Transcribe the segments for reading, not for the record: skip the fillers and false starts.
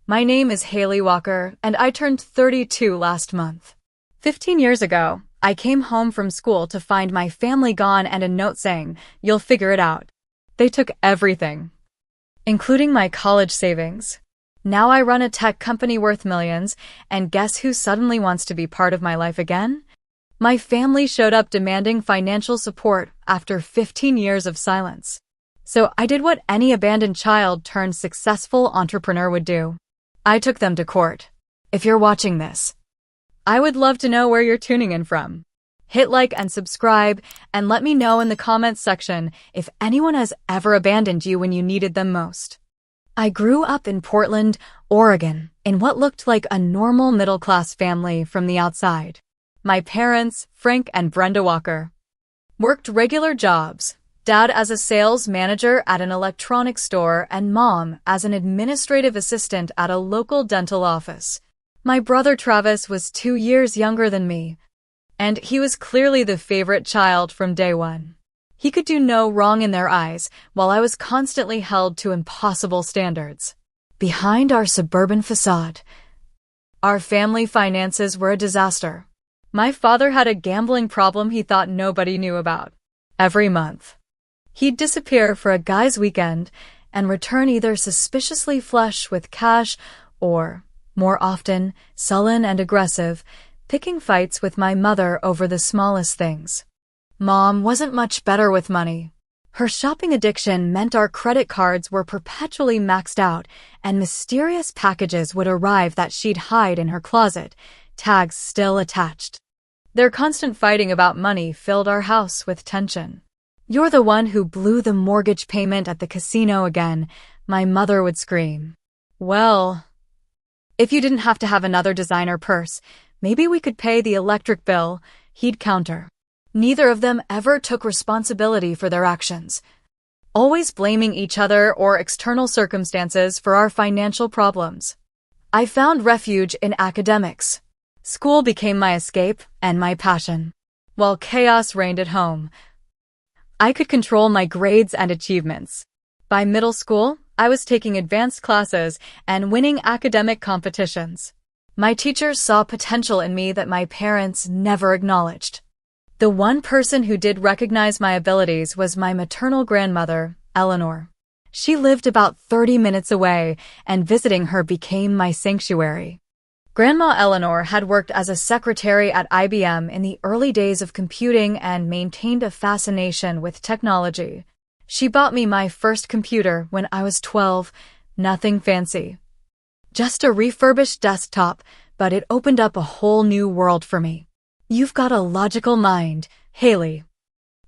My name is Haley Walker, and I turned 32 last month. 15 years ago, I came home from school to find my family gone and a note saying, "You'll figure it out." They took everything, including my college savings. Now I run a tech company worth millions, and guess who suddenly wants to be part of my life again? My family showed up demanding financial support after 15 years of silence. So I did what any abandoned child turned successful entrepreneur would do. I took them to court. If you're watching this, I would love to know where you're tuning in from. Hit like and subscribe, and let me know in the comments section if anyone has ever abandoned you when you needed them most. I grew up in Portland, Oregon, in what looked like a normal middle-class family from the outside. My parents, Frank and Brenda Walker, worked regular jobs, dad as a sales manager at an electronics store and mom as an administrative assistant at a local dental office. My brother Travis was 2 years younger than me, and he was clearly the favorite child from day one. He could do no wrong in their eyes, while I was constantly held to impossible standards. Behind our suburban facade, our family finances were a disaster. My father had a gambling problem he thought nobody knew about. Every month, he'd disappear for a guy's weekend and return either suspiciously flush with cash or, more often, sullen and aggressive, picking fights with my mother over the smallest things. Mom wasn't much better with money. Her shopping addiction meant our credit cards were perpetually maxed out, and mysterious packages would arrive that she'd hide in her closet, tags still attached. Their constant fighting about money filled our house with tension. "You're the one who blew the mortgage payment at the casino again," my mother would scream. "Well, if you didn't have to have another designer purse, maybe we could pay the electric bill," he'd counter. Neither of them ever took responsibility for their actions, always blaming each other or external circumstances for our financial problems. I found refuge in academics. School became my escape and my passion. While chaos reigned at home, I could control my grades and achievements. By middle school, I was taking advanced classes and winning academic competitions. My teachers saw potential in me that my parents never acknowledged. The one person who did recognize my abilities was my maternal grandmother, Eleanor. She lived about 30 minutes away, and visiting her became my sanctuary. Grandma Eleanor had worked as a secretary at IBM in the early days of computing and maintained a fascination with technology. She bought me my first computer when I was 12, nothing fancy. Just a refurbished desktop, but it opened up a whole new world for me. "You've got a logical mind, Haley,"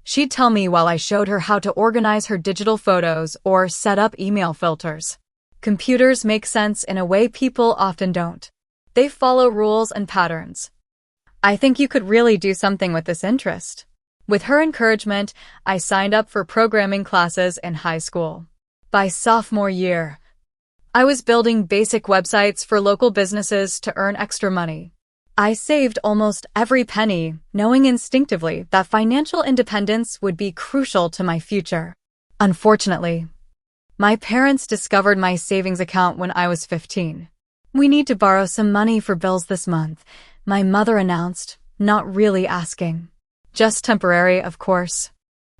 she'd tell me while I showed her how to organize her digital photos or set up email filters. Computers make sense in a way people often don't. They follow rules and patterns. "I think you could really do something with this interest." With her encouragement, I signed up for programming classes in high school. By sophomore year, I was building basic websites for local businesses to earn extra money. I saved almost every penny, knowing instinctively that financial independence would be crucial to my future. Unfortunately, my parents discovered my savings account when I was 15. "We need to borrow some money for bills this month," my mother announced, not really asking. Just temporary, of course.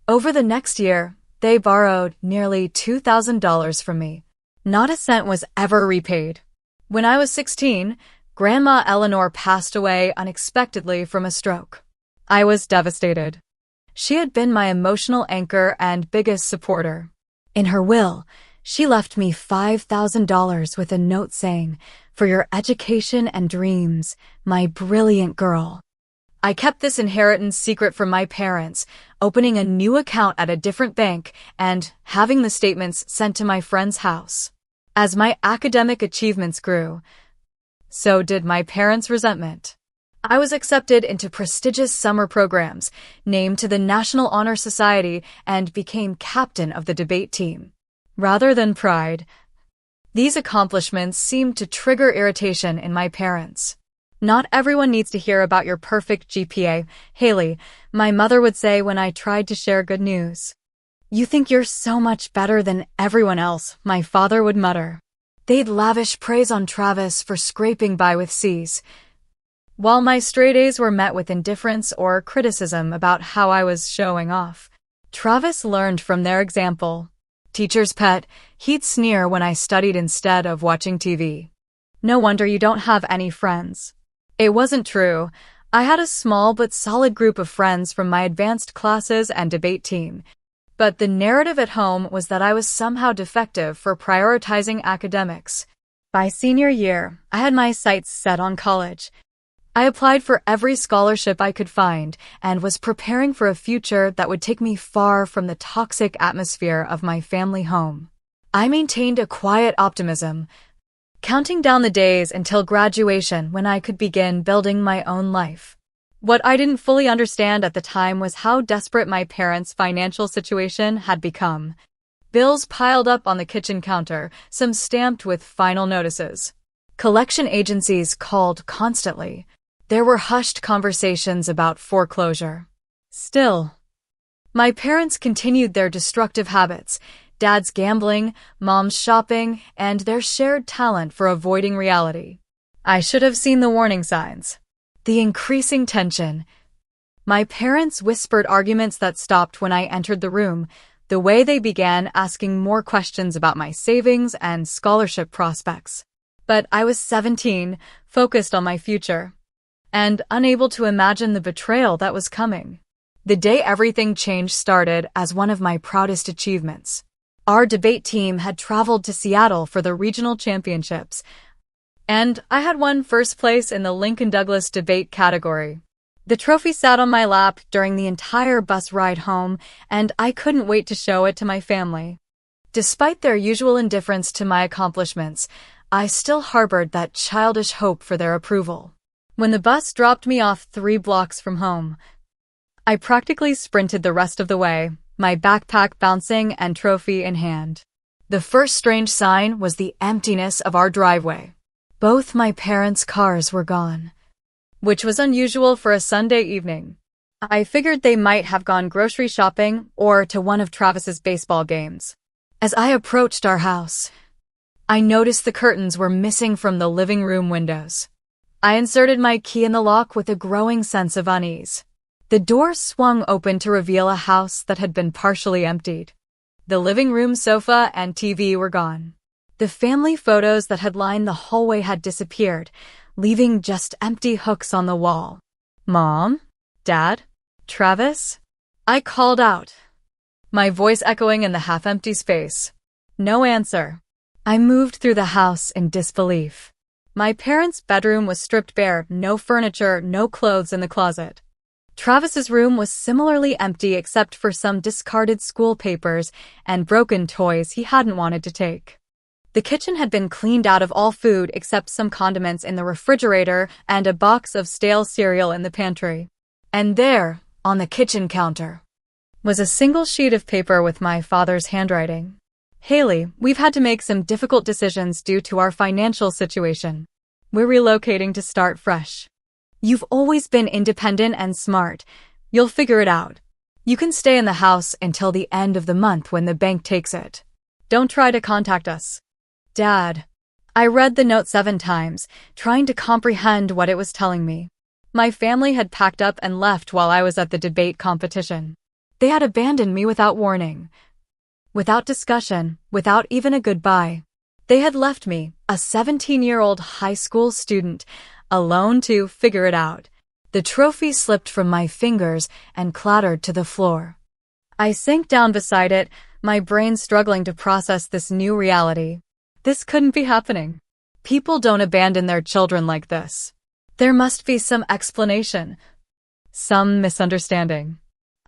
Over the next year, they borrowed nearly $2,000 from me. Not a cent was ever repaid. When I was 16, Grandma Eleanor passed away unexpectedly from a stroke. I was devastated. She had been my emotional anchor and biggest supporter. In her will, she left me $5,000 with a note saying, "For your education and dreams, my brilliant girl." I kept this inheritance secret from my parents, opening a new account at a different bank and having the statements sent to my friend's house. As my academic achievements grew, so did my parents' resentment. I was accepted into prestigious summer programs, named to the National Honor Society, and became captain of the debate team. Rather than pride, these accomplishments seemed to trigger irritation in my parents. "Not everyone needs to hear about your perfect GPA, Haley," my mother would say when I tried to share good news. "You think you're so much better than everyone else," my father would mutter. They'd lavish praise on Travis for scraping by with C's, while my straight A's were met with indifference or criticism about how I was showing off. Travis learned from their example. Teacher's pet, he'd sneer when I studied instead of watching TV. No wonder you don't have any friends. It wasn't true. I had a small but solid group of friends from my advanced classes and debate team. But the narrative at home was that I was somehow defective for prioritizing academics. By senior year, I had my sights set on college. I applied for every scholarship I could find and was preparing for a future that would take me far from the toxic atmosphere of my family home. I maintained a quiet optimism, counting down the days until graduation when I could begin building my own life. What I didn't fully understand at the time was how desperate my parents' financial situation had become. Bills piled up on the kitchen counter, some stamped with final notices. Collection agencies called constantly. There were hushed conversations about foreclosure. Still, my parents continued their destructive habits. Dad's gambling, mom's shopping, and their shared talent for avoiding reality. I should have seen the warning signs. The increasing tension. My parents whispered arguments that stopped when I entered the room, the way they began asking more questions about my savings and scholarship prospects. But I was 17, focused on my future, and unable to imagine the betrayal that was coming. The day everything changed started as one of my proudest achievements. Our debate team had traveled to Seattle for the regional championships, and I had won first place in the Lincoln Douglas debate category. The trophy sat on my lap during the entire bus ride home, and I couldn't wait to show it to my family. Despite their usual indifference to my accomplishments, I still harbored that childish hope for their approval. When the bus dropped me off 3 blocks from home, I practically sprinted the rest of the way, my backpack bouncing and trophy in hand. The first strange sign was the emptiness of our driveway. Both my parents' cars were gone, which was unusual for a Sunday evening. I figured they might have gone grocery shopping or to one of Travis's baseball games. As I approached our house, I noticed the curtains were missing from the living room windows. I inserted my key in the lock with a growing sense of unease. The door swung open to reveal a house that had been partially emptied. The living room sofa and TV were gone. The family photos that had lined the hallway had disappeared, leaving just empty hooks on the wall. Mom? Dad? Travis? I called out, my voice echoing in the half-empty space. No answer. I moved through the house in disbelief. My parents' bedroom was stripped bare, no furniture, no clothes in the closet. Travis's room was similarly empty except for some discarded school papers and broken toys he hadn't wanted to take. The kitchen had been cleaned out of all food except some condiments in the refrigerator and a box of stale cereal in the pantry. And there, on the kitchen counter, was a single sheet of paper with my father's handwriting. Haley, we've had to make some difficult decisions due to our financial situation. We're relocating to start fresh. You've always been independent and smart. You'll figure it out. You can stay in the house until the end of the month when the bank takes it. Don't try to contact us. Dad. I read the note 7 times, trying to comprehend what it was telling me. My family had packed up and left while I was at the debate competition. They had abandoned me without warning, without discussion, without even a goodbye. They had left me, a 17-year-old high school student, alone to figure it out. The trophy slipped from my fingers and clattered to the floor. I sank down beside it, my brain struggling to process this new reality. This couldn't be happening. People don't abandon their children like this. There must be some explanation, some misunderstanding.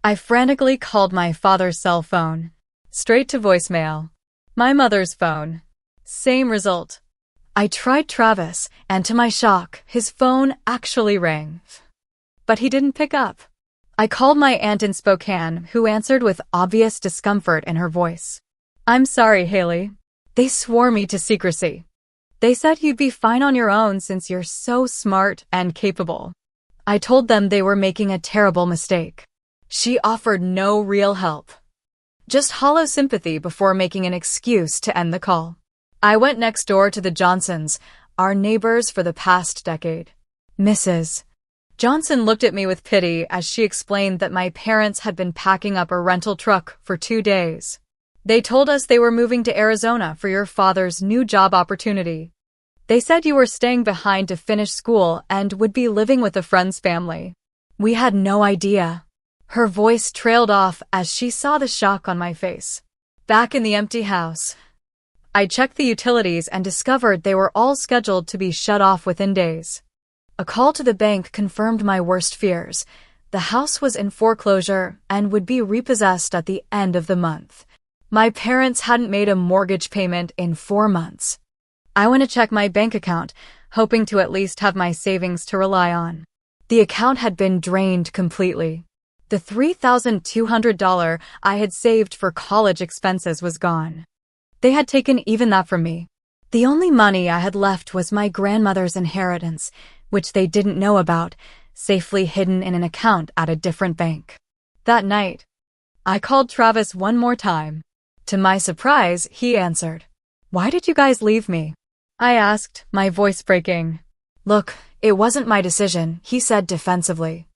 I frantically called my father's cell phone, straight to voicemail. My mother's phone, same result. I tried Travis, and to my shock, his phone actually rang. But he didn't pick up. I called my aunt in Spokane, who answered with obvious discomfort in her voice. I'm sorry, Haley. They swore me to secrecy. They said you'd be fine on your own since you're so smart and capable. I told them they were making a terrible mistake. She offered no real help, just hollow sympathy before making an excuse to end the call. I went next door to the Johnsons, our neighbors for the past decade. Mrs. Johnson looked at me with pity as she explained that my parents had been packing up a rental truck for 2 days. They told us they were moving to Arizona for your father's new job opportunity. They said you were staying behind to finish school and would be living with a friend's family. We had no idea. Her voice trailed off as she saw the shock on my face. Back in the empty house, I checked the utilities and discovered they were all scheduled to be shut off within days. A call to the bank confirmed my worst fears. The house was in foreclosure and would be repossessed at the end of the month. My parents hadn't made a mortgage payment in 4 months. I went to check my bank account, hoping to at least have my savings to rely on. The account had been drained completely. The $3,200 I had saved for college expenses was gone. They had taken even that from me. The only money I had left was my grandmother's inheritance, which they didn't know about, safely hidden in an account at a different bank. That night, I called Travis one more time. To my surprise, he answered. "Why did you guys leave me?" I asked, my voice breaking. "Look, it wasn't my decision," he said defensively.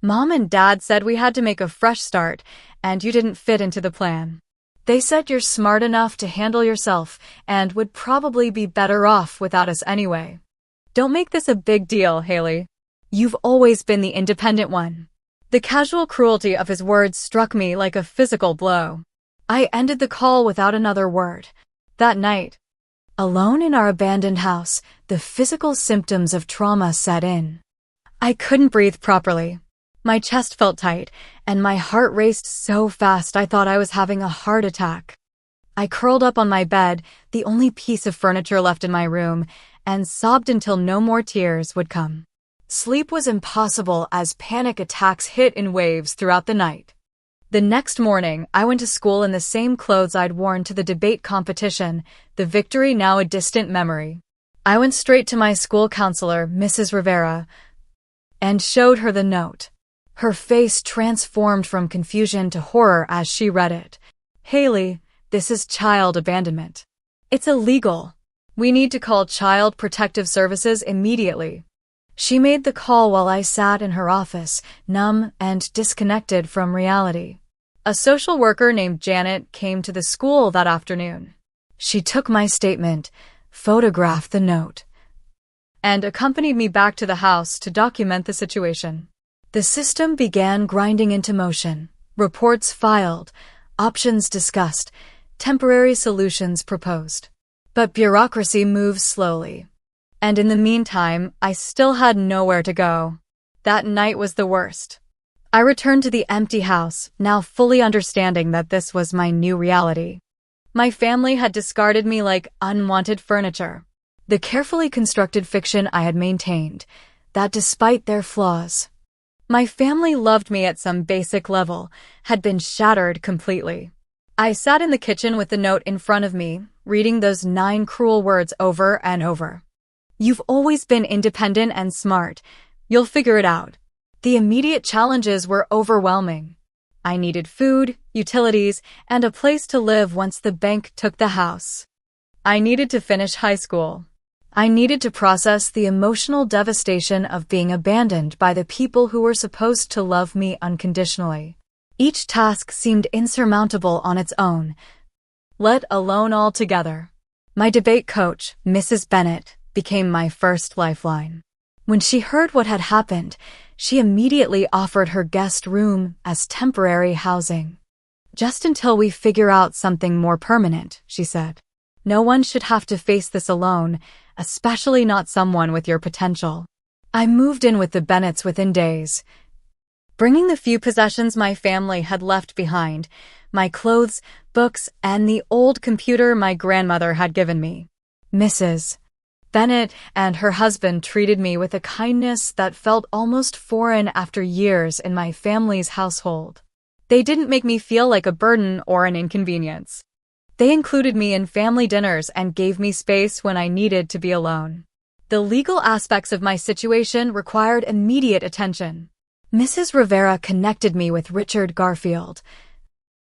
"Mom and Dad said we had to make a fresh start, and you didn't fit into the plan. They said you're smart enough to handle yourself and would probably be better off without us anyway. Don't make this a big deal, Haley. You've always been the independent one." The casual cruelty of his words struck me like a physical blow. I ended the call without another word. That night, alone in our abandoned house, the physical symptoms of trauma set in. I couldn't breathe properly. My chest felt tight, and my heart raced so fast I thought I was having a heart attack. I curled up on my bed, the only piece of furniture left in my room, and sobbed until no more tears would come. Sleep was impossible as panic attacks hit in waves throughout the night. The next morning, I went to school in the same clothes I'd worn to the debate competition, the victory now a distant memory. I went straight to my school counselor, Mrs. Rivera, and showed her the note. Her face transformed from confusion to horror as she read it. "Haley, this is child abandonment. It's illegal. We need to call Child Protective Services immediately." She made the call while I sat in her office, numb and disconnected from reality. A social worker named Janet came to the school that afternoon. She took my statement, photographed the note, and accompanied me back to the house to document the situation. The system began grinding into motion. Reports filed, options discussed, temporary solutions proposed. But bureaucracy moves slowly. And in the meantime, I still had nowhere to go. That night was the worst. I returned to the empty house, now fully understanding that this was my new reality. My family had discarded me like unwanted furniture. The carefully constructed fiction I had maintained, that despite their flaws, my family loved me at some basic level, had been shattered completely. I sat in the kitchen with the note in front of me, reading those 9 cruel words over and over. "You've always been independent and smart. You'll figure it out." The immediate challenges were overwhelming. I needed food, utilities, and a place to live once the bank took the house. I needed to finish high school. I needed to process the emotional devastation of being abandoned by the people who were supposed to love me unconditionally. Each task seemed insurmountable on its own, let alone all together. My debate coach, Mrs. Bennett, became my first lifeline. When she heard what had happened, she immediately offered her guest room as temporary housing. "Just until we figure out something more permanent," she said. "No one should have to face this alone, especially not someone with your potential." I moved in with the Bennetts within days, bringing the few possessions my family had left behind, my clothes, books, and the old computer my grandmother had given me. Mrs. Bennett and her husband treated me with a kindness that felt almost foreign after years in my family's household. They didn't make me feel like a burden or an inconvenience. They included me in family dinners and gave me space when I needed to be alone. The legal aspects of my situation required immediate attention. Mrs. Rivera connected me with Richard Garfield,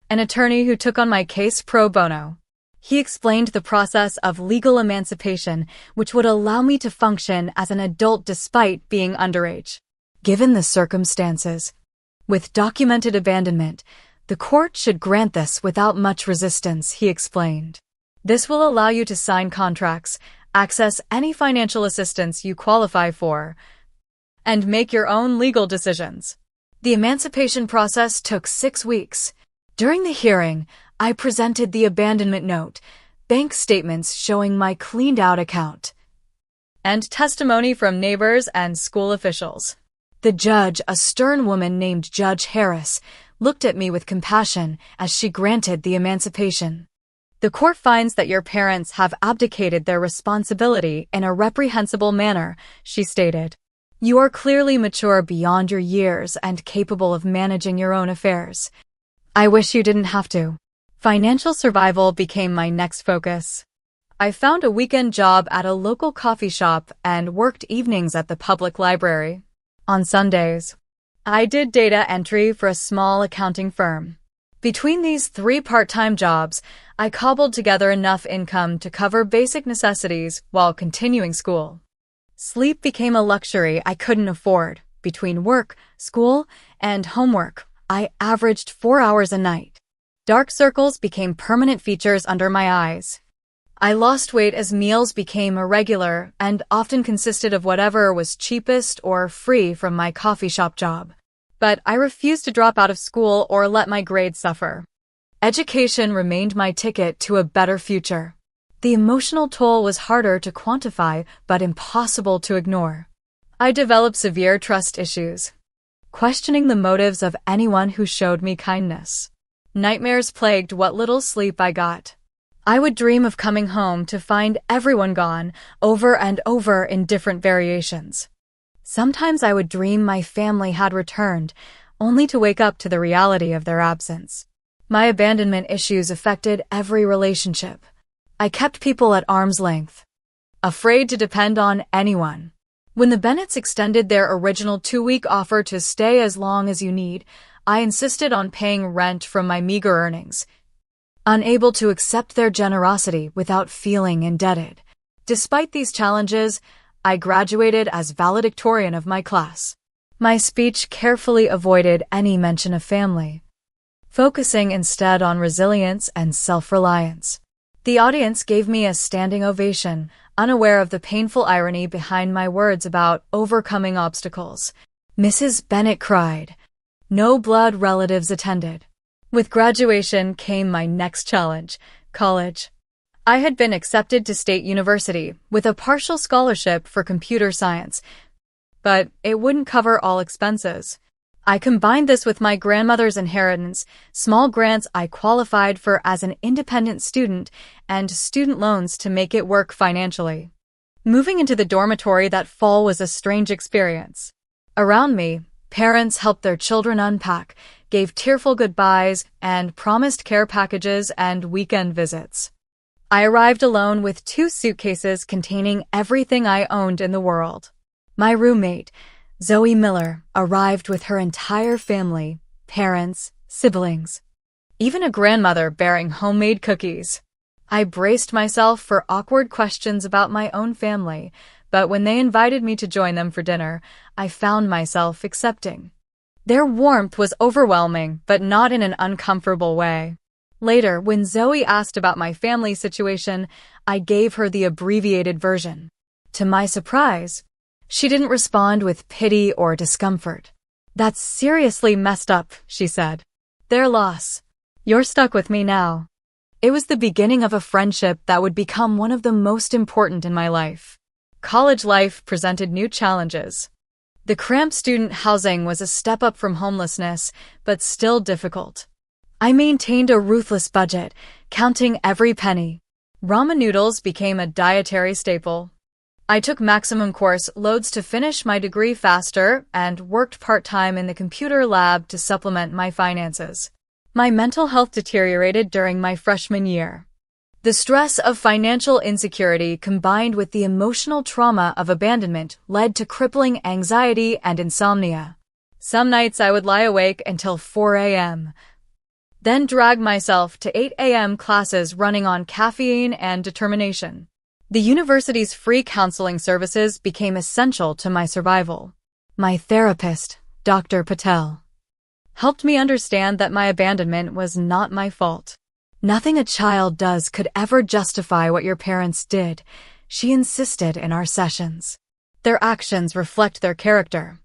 an attorney who took on my case pro bono. He explained the process of legal emancipation, which would allow me to function as an adult despite being underage. Given the circumstances, with documented abandonment, the court should grant this without much resistance, he explained. This will allow you to sign contracts, access any financial assistance you qualify for, and make your own legal decisions. The emancipation process took 6 weeks. During the hearing, I presented the abandonment note, bank statements showing my cleaned-out account, and testimony from neighbors and school officials. The judge, a stern woman named Judge Harris, looked at me with compassion as she granted the emancipation. The court finds that your parents have abdicated their responsibility in a reprehensible manner, she stated. You are clearly mature beyond your years and capable of managing your own affairs. I wish you didn't have to. Financial survival became my next focus. I found a weekend job at a local coffee shop and worked evenings at the public library. On Sundays, I did data entry for a small accounting firm. Between these 3 part-time jobs, I cobbled together enough income to cover basic necessities while continuing school. Sleep became a luxury I couldn't afford. Between work, school, and homework, I averaged 4 hours a night. Dark circles became permanent features under my eyes. I lost weight as meals became irregular and often consisted of whatever was cheapest or free from my coffee shop job. But I refused to drop out of school or let my grades suffer. Education remained my ticket to a better future. The emotional toll was harder to quantify but impossible to ignore. I developed severe trust issues, questioning the motives of anyone who showed me kindness. Nightmares plagued what little sleep I got. I would dream of coming home to find everyone gone, over and over in different variations. Sometimes I would dream my family had returned, only to wake up to the reality of their absence. My abandonment issues affected every relationship. I kept people at arm's length, afraid to depend on anyone. When the Bennetts extended their original 2-week offer to stay as long as you need, I insisted on paying rent from my meager earnings, unable to accept their generosity without feeling indebted. Despite these challenges, I graduated as valedictorian of my class. My speech carefully avoided any mention of family, focusing instead on resilience and self-reliance. The audience gave me a standing ovation, unaware of the painful irony behind my words about overcoming obstacles. Mrs. Bennett cried. No blood relatives attended. With graduation came my next challenge, college. I had been accepted to State University with a partial scholarship for computer science, but it wouldn't cover all expenses. I combined this with my grandmother's inheritance, small grants I qualified for as an independent student, and student loans to make it work financially. Moving into the dormitory that fall was a strange experience. Around me, parents helped their children unpack, gave tearful goodbyes, and promised care packages and weekend visits. I arrived alone with 2 suitcases containing everything I owned in the world. My roommate, Zoe Miller, arrived with her entire family, parents, siblings, even a grandmother bearing homemade cookies. I braced myself for awkward questions about my own family, but when they invited me to join them for dinner, I found myself accepting. Their warmth was overwhelming, but not in an uncomfortable way. Later, when Zoe asked about my family situation, I gave her the abbreviated version. To my surprise, she didn't respond with pity or discomfort. That's seriously messed up, she said. Their loss. You're stuck with me now. It was the beginning of a friendship that would become one of the most important in my life. College life presented new challenges. The cramped student housing was a step up from homelessness, but still difficult. I maintained a ruthless budget, counting every penny. Ramen noodles became a dietary staple. I took maximum course loads to finish my degree faster and worked part-time in the computer lab to supplement my finances. My mental health deteriorated during my freshman year. The stress of financial insecurity combined with the emotional trauma of abandonment led to crippling anxiety and insomnia. Some nights I would lie awake until 4 a.m., then drag myself to 8 a.m. classes running on caffeine and determination. The university's free counseling services became essential to my survival. My therapist, Dr. Patel, helped me understand that my abandonment was not my fault. Nothing a child does could ever justify what your parents did, she insisted in our sessions. Their actions reflect their character,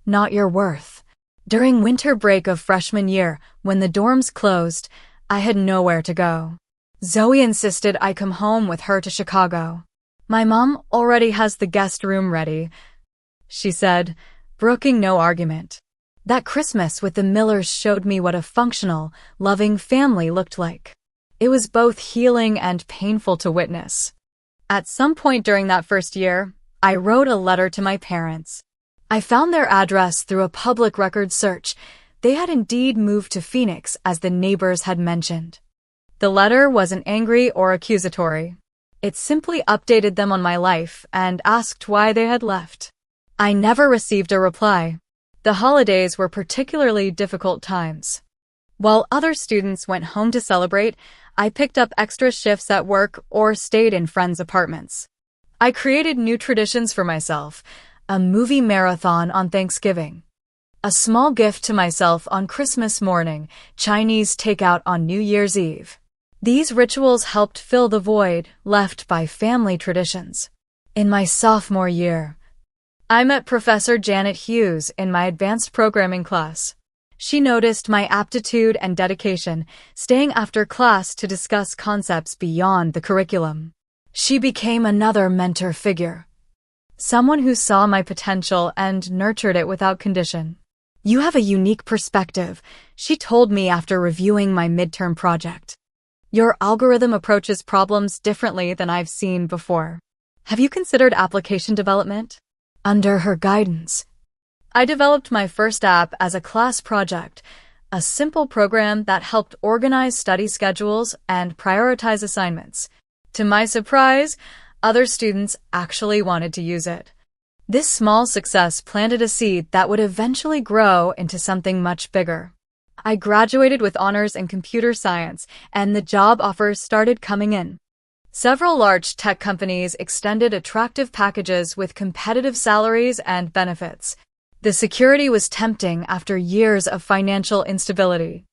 not your worth. During winter break of freshman year, when the dorms closed, I had nowhere to go. Zoe insisted I come home with her to Chicago. My mom already has the guest room ready, she said, brooking no argument. That Christmas with the Millers showed me what a functional, loving family looked like. It was both healing and painful to witness. At some point during that first year, I wrote a letter to my parents. I found their address through a public record search. They had indeed moved to Phoenix, as the neighbors had mentioned. The letter wasn't angry or accusatory. It simply updated them on my life and asked why they had left. I never received a reply. The holidays were particularly difficult times. While other students went home to celebrate, I picked up extra shifts at work or stayed in friends' apartments. I created new traditions for myself, a movie marathon on Thanksgiving, a small gift to myself on Christmas morning, Chinese takeout on New Year's Eve. These rituals helped fill the void left by family traditions. In my sophomore year, I met Professor Janet Hughes in my advanced programming class. She noticed my aptitude and dedication, staying after class to discuss concepts beyond the curriculum. She became another mentor figure, someone who saw my potential and nurtured it without condition. You have a unique perspective, she told me after reviewing my midterm project. Your algorithm approaches problems differently than I've seen before. Have you considered application development? Under her guidance, I developed my first app as a class project, a simple program that helped organize study schedules and prioritize assignments. To my surprise, other students actually wanted to use it. This small success planted a seed that would eventually grow into something much bigger. I graduated with honors in computer science, and the job offers started coming in. Several large tech companies extended attractive packages with competitive salaries and benefits. The security was tempting after years of financial instability,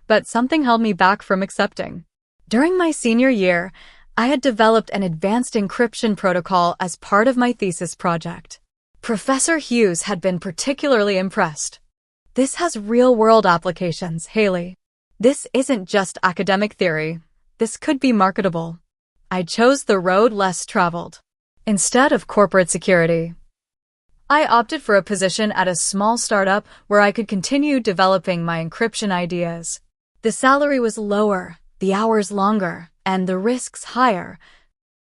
but something held me back from accepting. During my senior year, I had developed an advanced encryption protocol as part of my thesis project. Professor Hughes had been particularly impressed. This has real-world applications, Haley. This isn't just academic theory. This could be marketable. I chose the road less traveled. Instead of corporate security, I opted for a position at a small startup where I could continue developing my encryption ideas. The salary was lower, the hours longer, and the risks higher,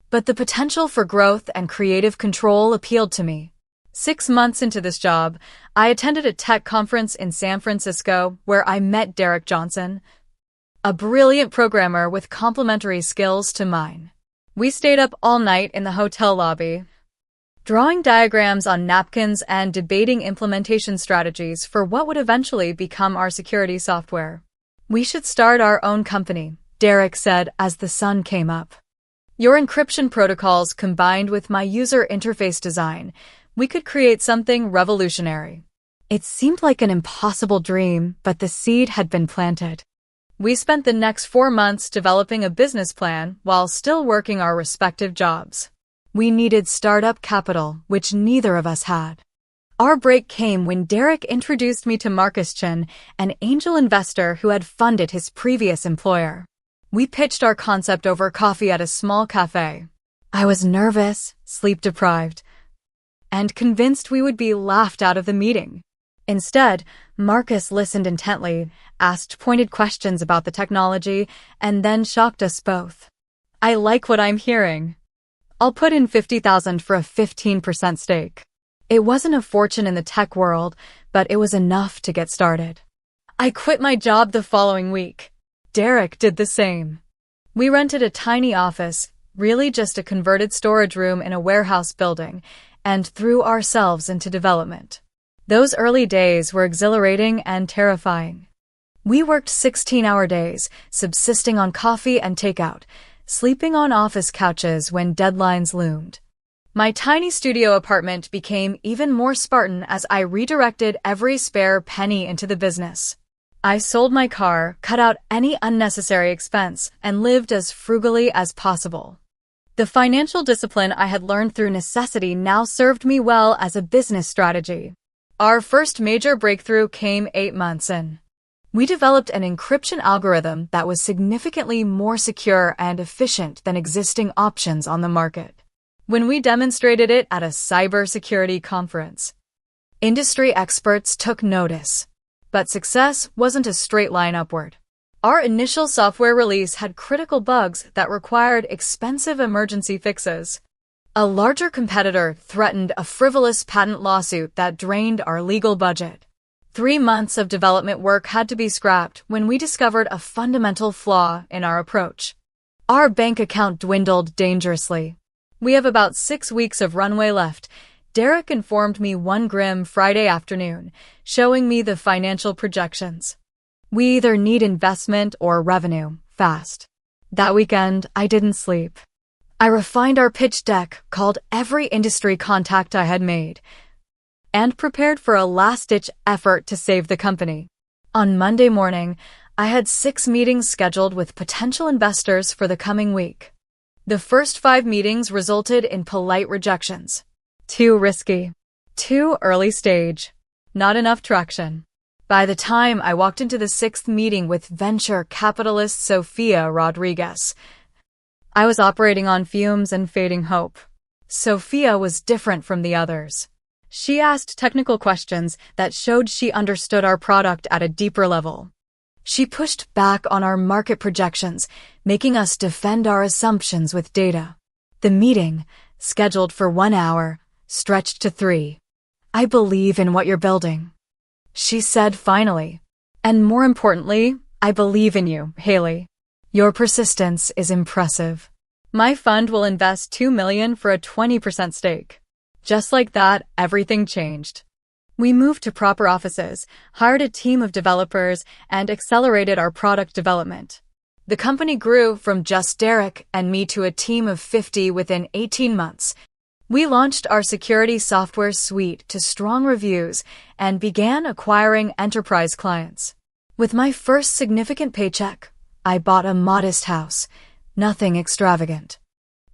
but the potential for growth and creative control appealed to me. 6 months into this job, I attended a tech conference in San Francisco where I met Derek Johnson, a brilliant programmer with complementary skills to mine. We stayed up all night in the hotel lobby, drawing diagrams on napkins and debating implementation strategies for what would eventually become our security software. We should start our own company, Derek said as the sun came up. Your encryption protocols combined with my user interface design, we could create something revolutionary. It seemed like an impossible dream, but the seed had been planted. We spent the next 4 months developing a business plan while still working our respective jobs. We needed startup capital, which neither of us had. Our break came when Derek introduced me to Marcus Chin, an angel investor who had funded his previous employer. We pitched our concept over coffee at a small cafe. I was nervous, sleep-deprived, and convinced we would be laughed out of the meeting. Instead, Marcus listened intently, asked pointed questions about the technology, and then shocked us both. I like what I'm hearing. I'll put in $50,000 for a 15% stake. It wasn't a fortune in the tech world, but it was enough to get started. I quit my job the following week. Derek did the same. We rented a tiny office, really just a converted storage room in a warehouse building, and threw ourselves into development. Those early days were exhilarating and terrifying. We worked 16-hour days, subsisting on coffee and takeout, sleeping on office couches when deadlines loomed. My tiny studio apartment became even more Spartan as I redirected every spare penny into the business. I sold my car, cut out any unnecessary expense, and lived as frugally as possible. The financial discipline I had learned through necessity now served me well as a business strategy. Our first major breakthrough came 8 months in. We developed an encryption algorithm that was significantly more secure and efficient than existing options on the market. When we demonstrated it at a cybersecurity conference, industry experts took notice. But success wasn't a straight line upward. Our initial software release had critical bugs that required expensive emergency fixes. A larger competitor threatened a frivolous patent lawsuit that drained our legal budget. 3 months of development work had to be scrapped when we discovered a fundamental flaw in our approach. Our bank account dwindled dangerously. We have about 6 weeks of runway left, Derek informed me one grim Friday afternoon, showing me the financial projections. We either need investment or revenue, fast. That weekend, I didn't sleep. I refined our pitch deck, called every industry contact I had made, and prepared for a last-ditch effort to save the company. On Monday morning, I had 6 meetings scheduled with potential investors for the coming week. The first 5 meetings resulted in polite rejections. Too risky. Too early stage. Not enough traction. By the time I walked into the 6th meeting with venture capitalist Sofia Rodriguez, I was operating on fumes and fading hope. Sofia was different from the others. She asked technical questions that showed she understood our product at a deeper level. She pushed back on our market projections, making us defend our assumptions with data. The meeting, scheduled for 1 hour, stretched to 3. I believe in what you're building, she said finally. And more importantly, I believe in you, Haley. Your persistence is impressive. My fund will invest $2 million for a 20% stake. Just like that, everything changed. We moved to proper offices, hired a team of developers, and accelerated our product development. The company grew from just Derek and me to a team of 50 within 18 months. We launched our security software suite to strong reviews and began acquiring enterprise clients. With my first significant paycheck, I bought a modest house, nothing extravagant,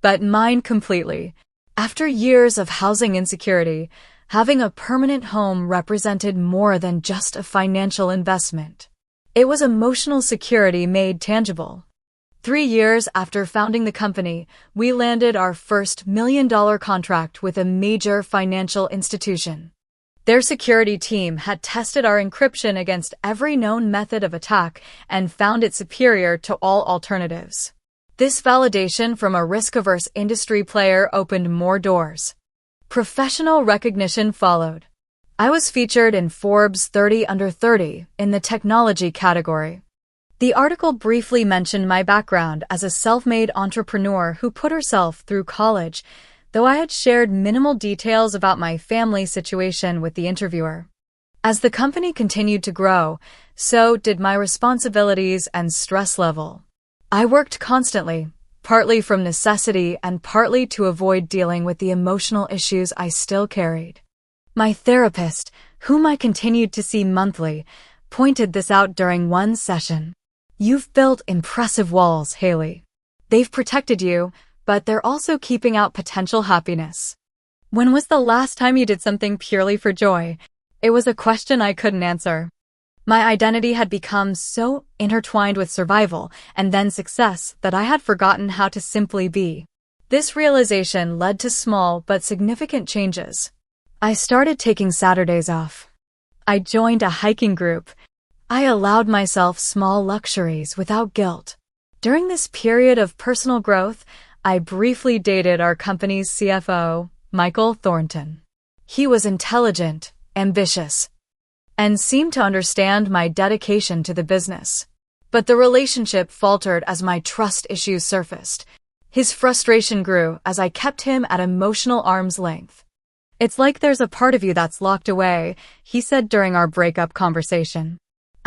but mine completely. After years of housing insecurity, having a permanent home represented more than just a financial investment. It was emotional security made tangible. 3 years after founding the company, we landed our first $1 million contract with a major financial institution. Their security team had tested our encryption against every known method of attack and found it superior to all alternatives. This validation from a risk-averse industry player opened more doors. Professional recognition followed. I was featured in Forbes 30 Under 30 in the technology category. The article briefly mentioned my background as a self-made entrepreneur who put herself through college, though I had shared minimal details about my family situation with the interviewer. As the company continued to grow, so did my responsibilities and stress level. I worked constantly, partly from necessity and partly to avoid dealing with the emotional issues I still carried. My therapist, whom I continued to see monthly, pointed this out during one session. You've built impressive walls, Haley. They've protected you, but they're also keeping out potential happiness. When was the last time you did something purely for joy? It was a question I couldn't answer. My identity had become so intertwined with survival and then success that I had forgotten how to simply be. This realization led to small but significant changes. I started taking Saturdays off. I joined a hiking group. I allowed myself small luxuries without guilt. During this period of personal growth, I briefly dated our company's CFO, Michael Thornton. He was intelligent, ambitious, and seemed to understand my dedication to the business. But the relationship faltered as my trust issues surfaced. His frustration grew as I kept him at emotional arm's length. It's like there's a part of you that's locked away, he said during our breakup conversation.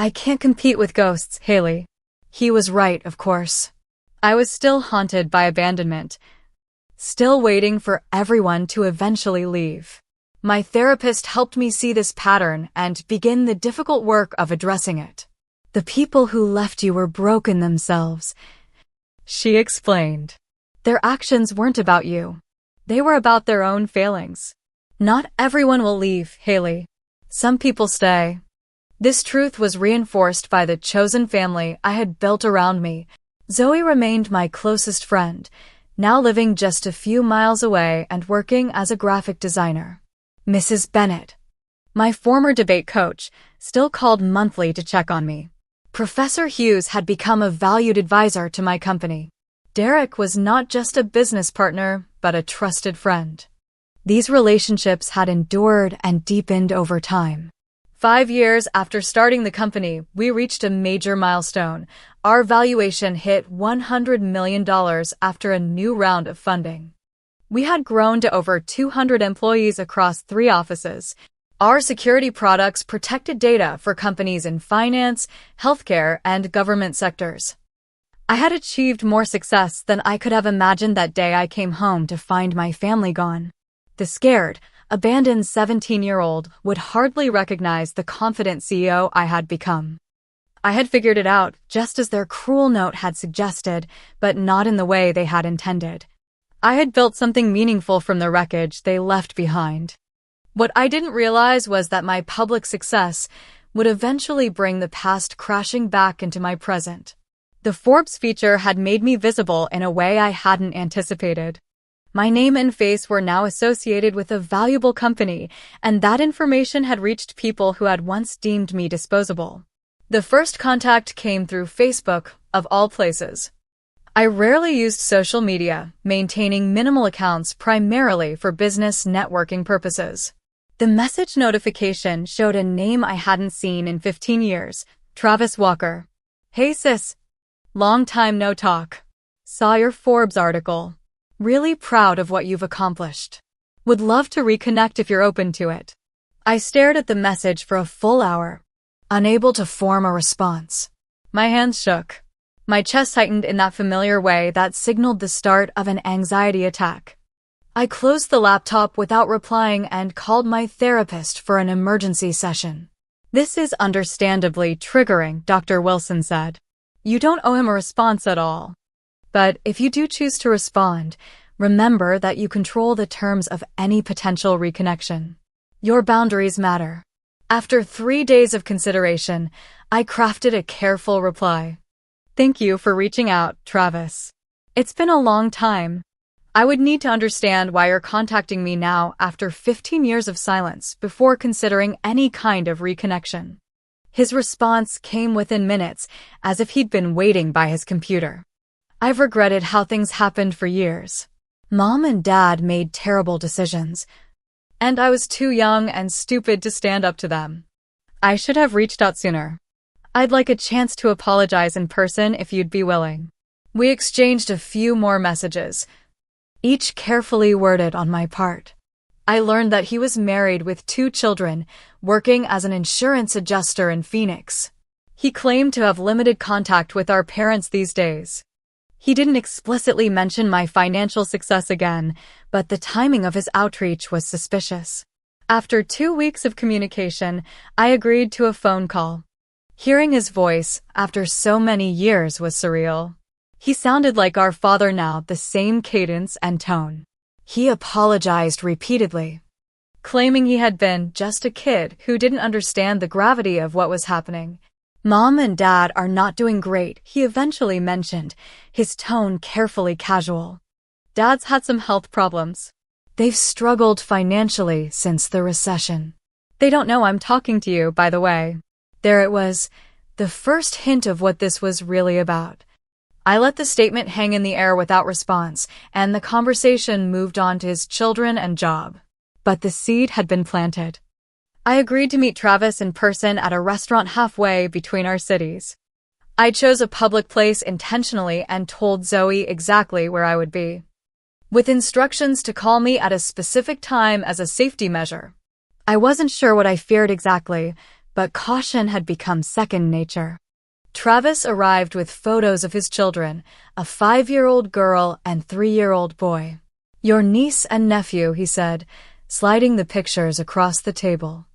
I can't compete with ghosts, Haley. He was right, of course. I was still haunted by abandonment, still waiting for everyone to eventually leave. My therapist helped me see this pattern and begin the difficult work of addressing it. The people who left you were broken themselves, she explained. Their actions weren't about you. They were about their own failings. Not everyone will leave, Haley. Some people stay. This truth was reinforced by the chosen family I had built around me. Zoe remained my closest friend, now living just a few miles away and working as a graphic designer. Mrs. Bennett, my former debate coach, still called monthly to check on me. Professor Hughes had become a valued advisor to my company. Derek was not just a business partner, but a trusted friend. These relationships had endured and deepened over time. 5 years after starting the company, we reached a major milestone. Our valuation hit $100 million after a new round of funding. We had grown to over 200 employees across 3 offices. Our security products protected data for companies in finance, healthcare, and government sectors. I had achieved more success than I could have imagined that day I came home to find my family gone. The scared, abandoned 17-year-old would hardly recognize the confident CEO I had become. I had figured it out, just as their cruel note had suggested, but not in the way they had intended. I had built something meaningful from the wreckage they left behind. What I didn't realize was that my public success would eventually bring the past crashing back into my present. The Forbes feature had made me visible in a way I hadn't anticipated. My name and face were now associated with a valuable company, and that information had reached people who had once deemed me disposable. The first contact came through Facebook, of all places. I rarely used social media, maintaining minimal accounts primarily for business networking purposes. The message notification showed a name I hadn't seen in 15 years, Travis Walker. Hey sis. Long time no talk. Saw your Forbes article. Really proud of what you've accomplished. Would love to reconnect if you're open to it. I stared at the message for a full hour, unable to form a response. My hands shook. My chest tightened in that familiar way that signaled the start of an anxiety attack. I closed the laptop without replying and called my therapist for an emergency session. This is understandably triggering, Dr. Wilson said. You don't owe him a response at all. But if you do choose to respond, remember that you control the terms of any potential reconnection. Your boundaries matter. After 3 days of consideration, I crafted a careful reply. Thank you for reaching out, Travis. It's been a long time. I would need to understand why you're contacting me now after 15 years of silence before considering any kind of reconnection. His response came within minutes, as if he'd been waiting by his computer. I've regretted how things happened for years. Mom and Dad made terrible decisions, and I was too young and stupid to stand up to them. I should have reached out sooner. I'd like a chance to apologize in person if you'd be willing. We exchanged a few more messages, each carefully worded on my part. I learned that he was married with 2 children, working as an insurance adjuster in Phoenix. He claimed to have limited contact with our parents these days. He didn't explicitly mention my financial success again, but the timing of his outreach was suspicious. After 2 weeks of communication, I agreed to a phone call. Hearing his voice after so many years was surreal. He sounded like our father now, the same cadence and tone. He apologized repeatedly, claiming he had been just a kid who didn't understand the gravity of what was happening. Mom and Dad are not doing great, he eventually mentioned, his tone carefully casual. Dad's had some health problems. They've struggled financially since the recession. They don't know I'm talking to you, by the way. There it was, the first hint of what this was really about. I let the statement hang in the air without response, and the conversation moved on to his children and job. But the seed had been planted. I agreed to meet Travis in person at a restaurant halfway between our cities. I chose a public place intentionally and told Zoe exactly where I would be, with instructions to call me at a specific time as a safety measure. I wasn't sure what I feared exactly, but caution had become second nature. Travis arrived with photos of his children, a 5-year-old girl and 3-year-old boy. "Your niece and nephew," he said, sliding the pictures across the table.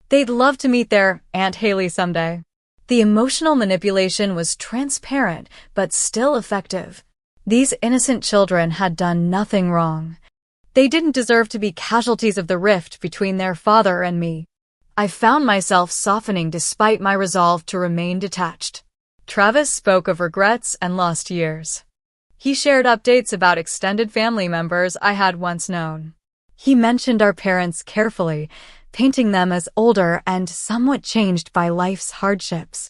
"They'd love to meet their Aunt Haley someday." The emotional manipulation was transparent but still effective. These innocent children had done nothing wrong. They didn't deserve to be casualties of the rift between their father and me. I found myself softening despite my resolve to remain detached. Travis spoke of regrets and lost years. He shared updates about extended family members I had once known. He mentioned our parents carefully, painting them as older and somewhat changed by life's hardships.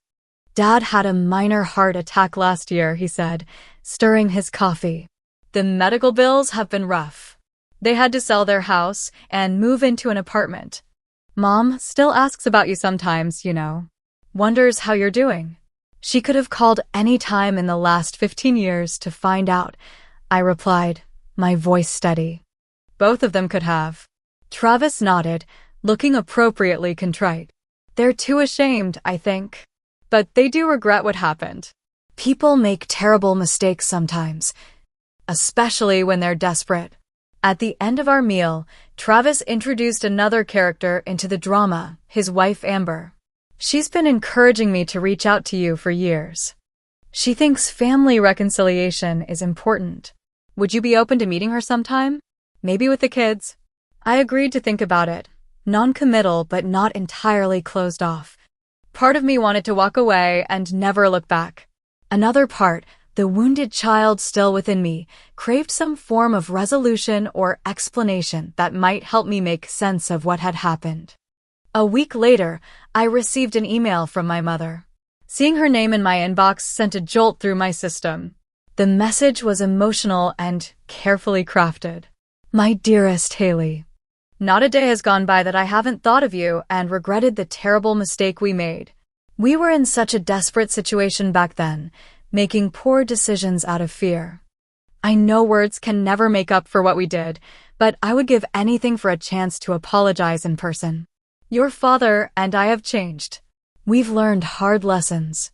"Dad had a minor heart attack last year," he said, stirring his coffee. "The medical bills have been rough. They had to sell their house and move into an apartment. Mom still asks about you sometimes, Wonders how you're doing." She could have called any time in the last 15 years to find out, I replied, my voice steady. Both of them could have. Travis nodded, looking appropriately contrite. "They're too ashamed, I think. But they do regret what happened. People make terrible mistakes sometimes, especially when they're desperate." At the end of our meal, Travis introduced another character into the drama, his wife Amber. "She's been encouraging me to reach out to you for years. She thinks family reconciliation is important. Would you be open to meeting her sometime? Maybe with the kids?" I agreed to think about it, non-committal but not entirely closed off. Part of me wanted to walk away and never look back. Another part, the wounded child still within me, craved some form of resolution or explanation that might help me make sense of what had happened. A week later, I received an email from my mother. Seeing her name in my inbox sent a jolt through my system. The message was emotional and carefully crafted. "My dearest Haley, not a day has gone by that I haven't thought of you and regretted the terrible mistake we made. We were in such a desperate situation back then, making poor decisions out of fear. I know words can never make up for what we did, but I would give anything for a chance to apologize in person. Your father and I have changed. We've learned hard lessons.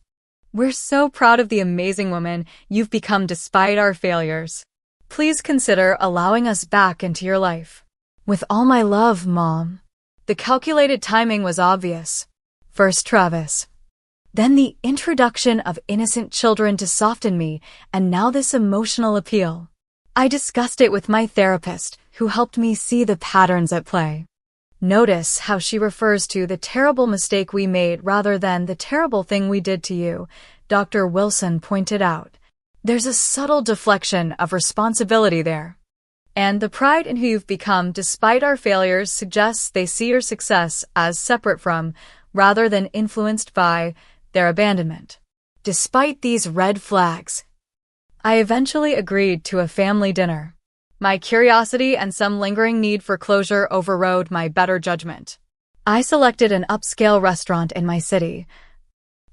We're so proud of the amazing woman you've become despite our failures. Please consider allowing us back into your life. With all my love, Mom." The calculated timing was obvious. First Travis, then the introduction of innocent children to soften me, and now this emotional appeal. I discussed it with my therapist, who helped me see the patterns at play. "Notice how she refers to the terrible mistake we made rather than the terrible thing we did to you," Dr. Wilson pointed out. "There's a subtle deflection of responsibility there. And the pride in who you've become despite our failures suggests they see your success as separate from, rather than influenced by, their abandonment." Despite these red flags, I eventually agreed to a family dinner. My curiosity and some lingering need for closure overrode my better judgment. I selected an upscale restaurant in my city,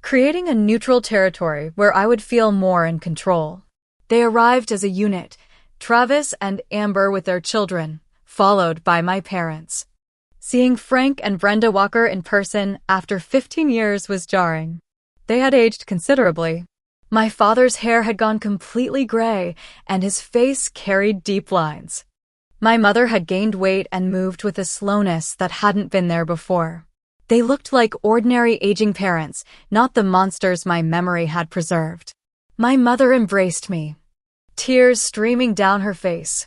creating a neutral territory where I would feel more in control. They arrived as a unit, Travis and Amber with their children, followed by my parents. Seeing Frank and Brenda Walker in person after 15 years was jarring. They had aged considerably. My father's hair had gone completely gray, and his face carried deep lines. My mother had gained weight and moved with a slowness that hadn't been there before. They looked like ordinary aging parents, not the monsters my memory had preserved. My mother embraced me, tears streaming down her face.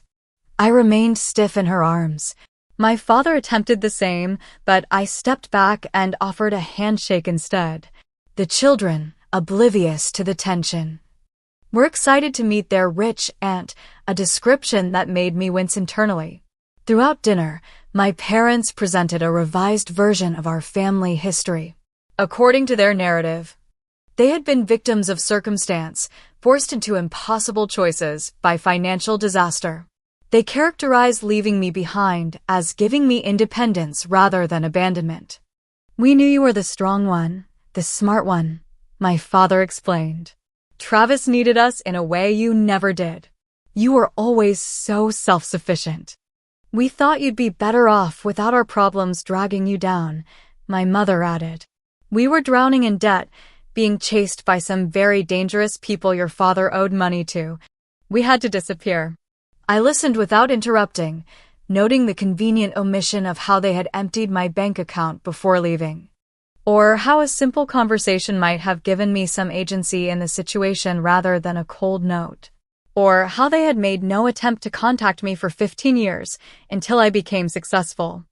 I remained stiff in her arms. My father attempted the same, but I stepped back and offered a handshake instead. The children, oblivious to the tension, were excited to meet their rich aunt, a description that made me wince internally. Throughout dinner, my parents presented a revised version of our family history. According to their narrative, they had been victims of circumstance, forced into impossible choices by financial disaster. They characterized leaving me behind as giving me independence rather than abandonment. "We knew you were the strong one, the smart one," my father explained. "Travis needed us in a way you never did. You were always so self-sufficient. We thought you'd be better off without our problems dragging you down," my mother added. We were drowning in debt, being chased by some very dangerous people your father owed money to. We had to disappear. I listened without interrupting, noting the convenient omission of how they had emptied my bank account before leaving. Or how a simple conversation might have given me some agency in the situation rather than a cold note. Or how they had made no attempt to contact me for 15 years until I became successful.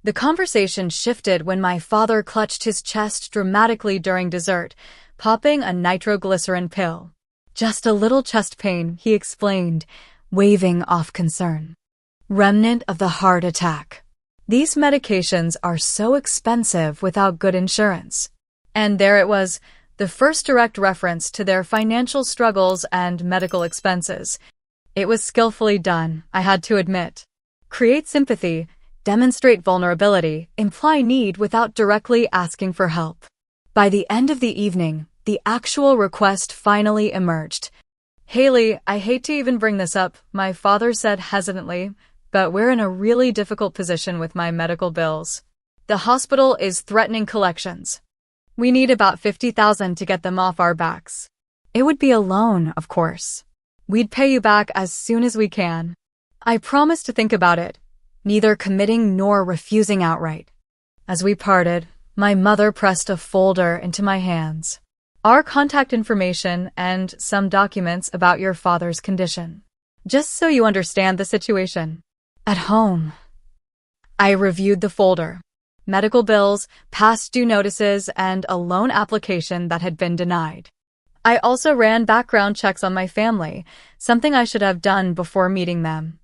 The conversation shifted when my father clutched his chest dramatically during dessert, popping a nitroglycerin pill. Just a little chest pain, he explained, waving off concern. Remnant of the heart attack. These medications are so expensive without good insurance. And there it was, the first direct reference to their financial struggles and medical expenses. It was skillfully done, I had to admit. Create sympathy, demonstrate vulnerability, imply need without directly asking for help. By the end of the evening, the actual request finally emerged. "Haley, I hate to even bring this up," my father said hesitantly, "but we're in a really difficult position with my medical bills. The hospital is threatening collections. We need about $50,000 to get them off our backs. It would be a loan, of course. We'd pay you back as soon as we can." I promised to think about it, neither committing nor refusing outright. As we parted, my mother pressed a folder into my hands. "Our contact information and some documents about your father's condition. Just so you understand the situation. At home." I reviewed the folder. Medical bills, past due notices, and a loan application that had been denied. I also ran background checks on my family, something I should have done before meeting them.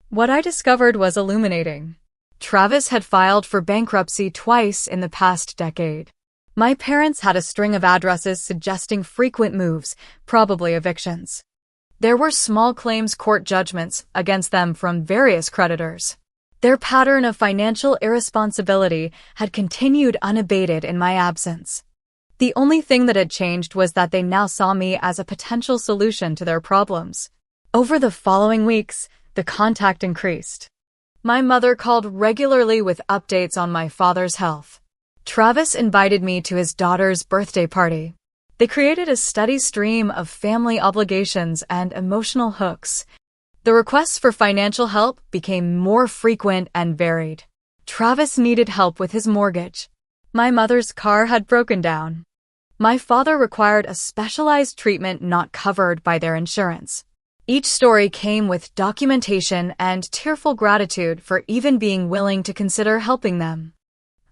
What I discovered was illuminating. Travis had filed for bankruptcy twice in the past decade. My parents had a string of addresses suggesting frequent moves, probably evictions. There were small claims court judgments against them from various creditors. Their pattern of financial irresponsibility had continued unabated in my absence. The only thing that had changed was that they now saw me as a potential solution to their problems. Over the following weeks, the contact increased. My mother called regularly with updates on my father's health. Travis invited me to his daughter's birthday party. They created a steady stream of family obligations and emotional hooks. The requests for financial help became more frequent and varied. Travis needed help with his mortgage. My mother's car had broken down. My father required a specialized treatment not covered by their insurance. Each story came with documentation and tearful gratitude for even being willing to consider helping them.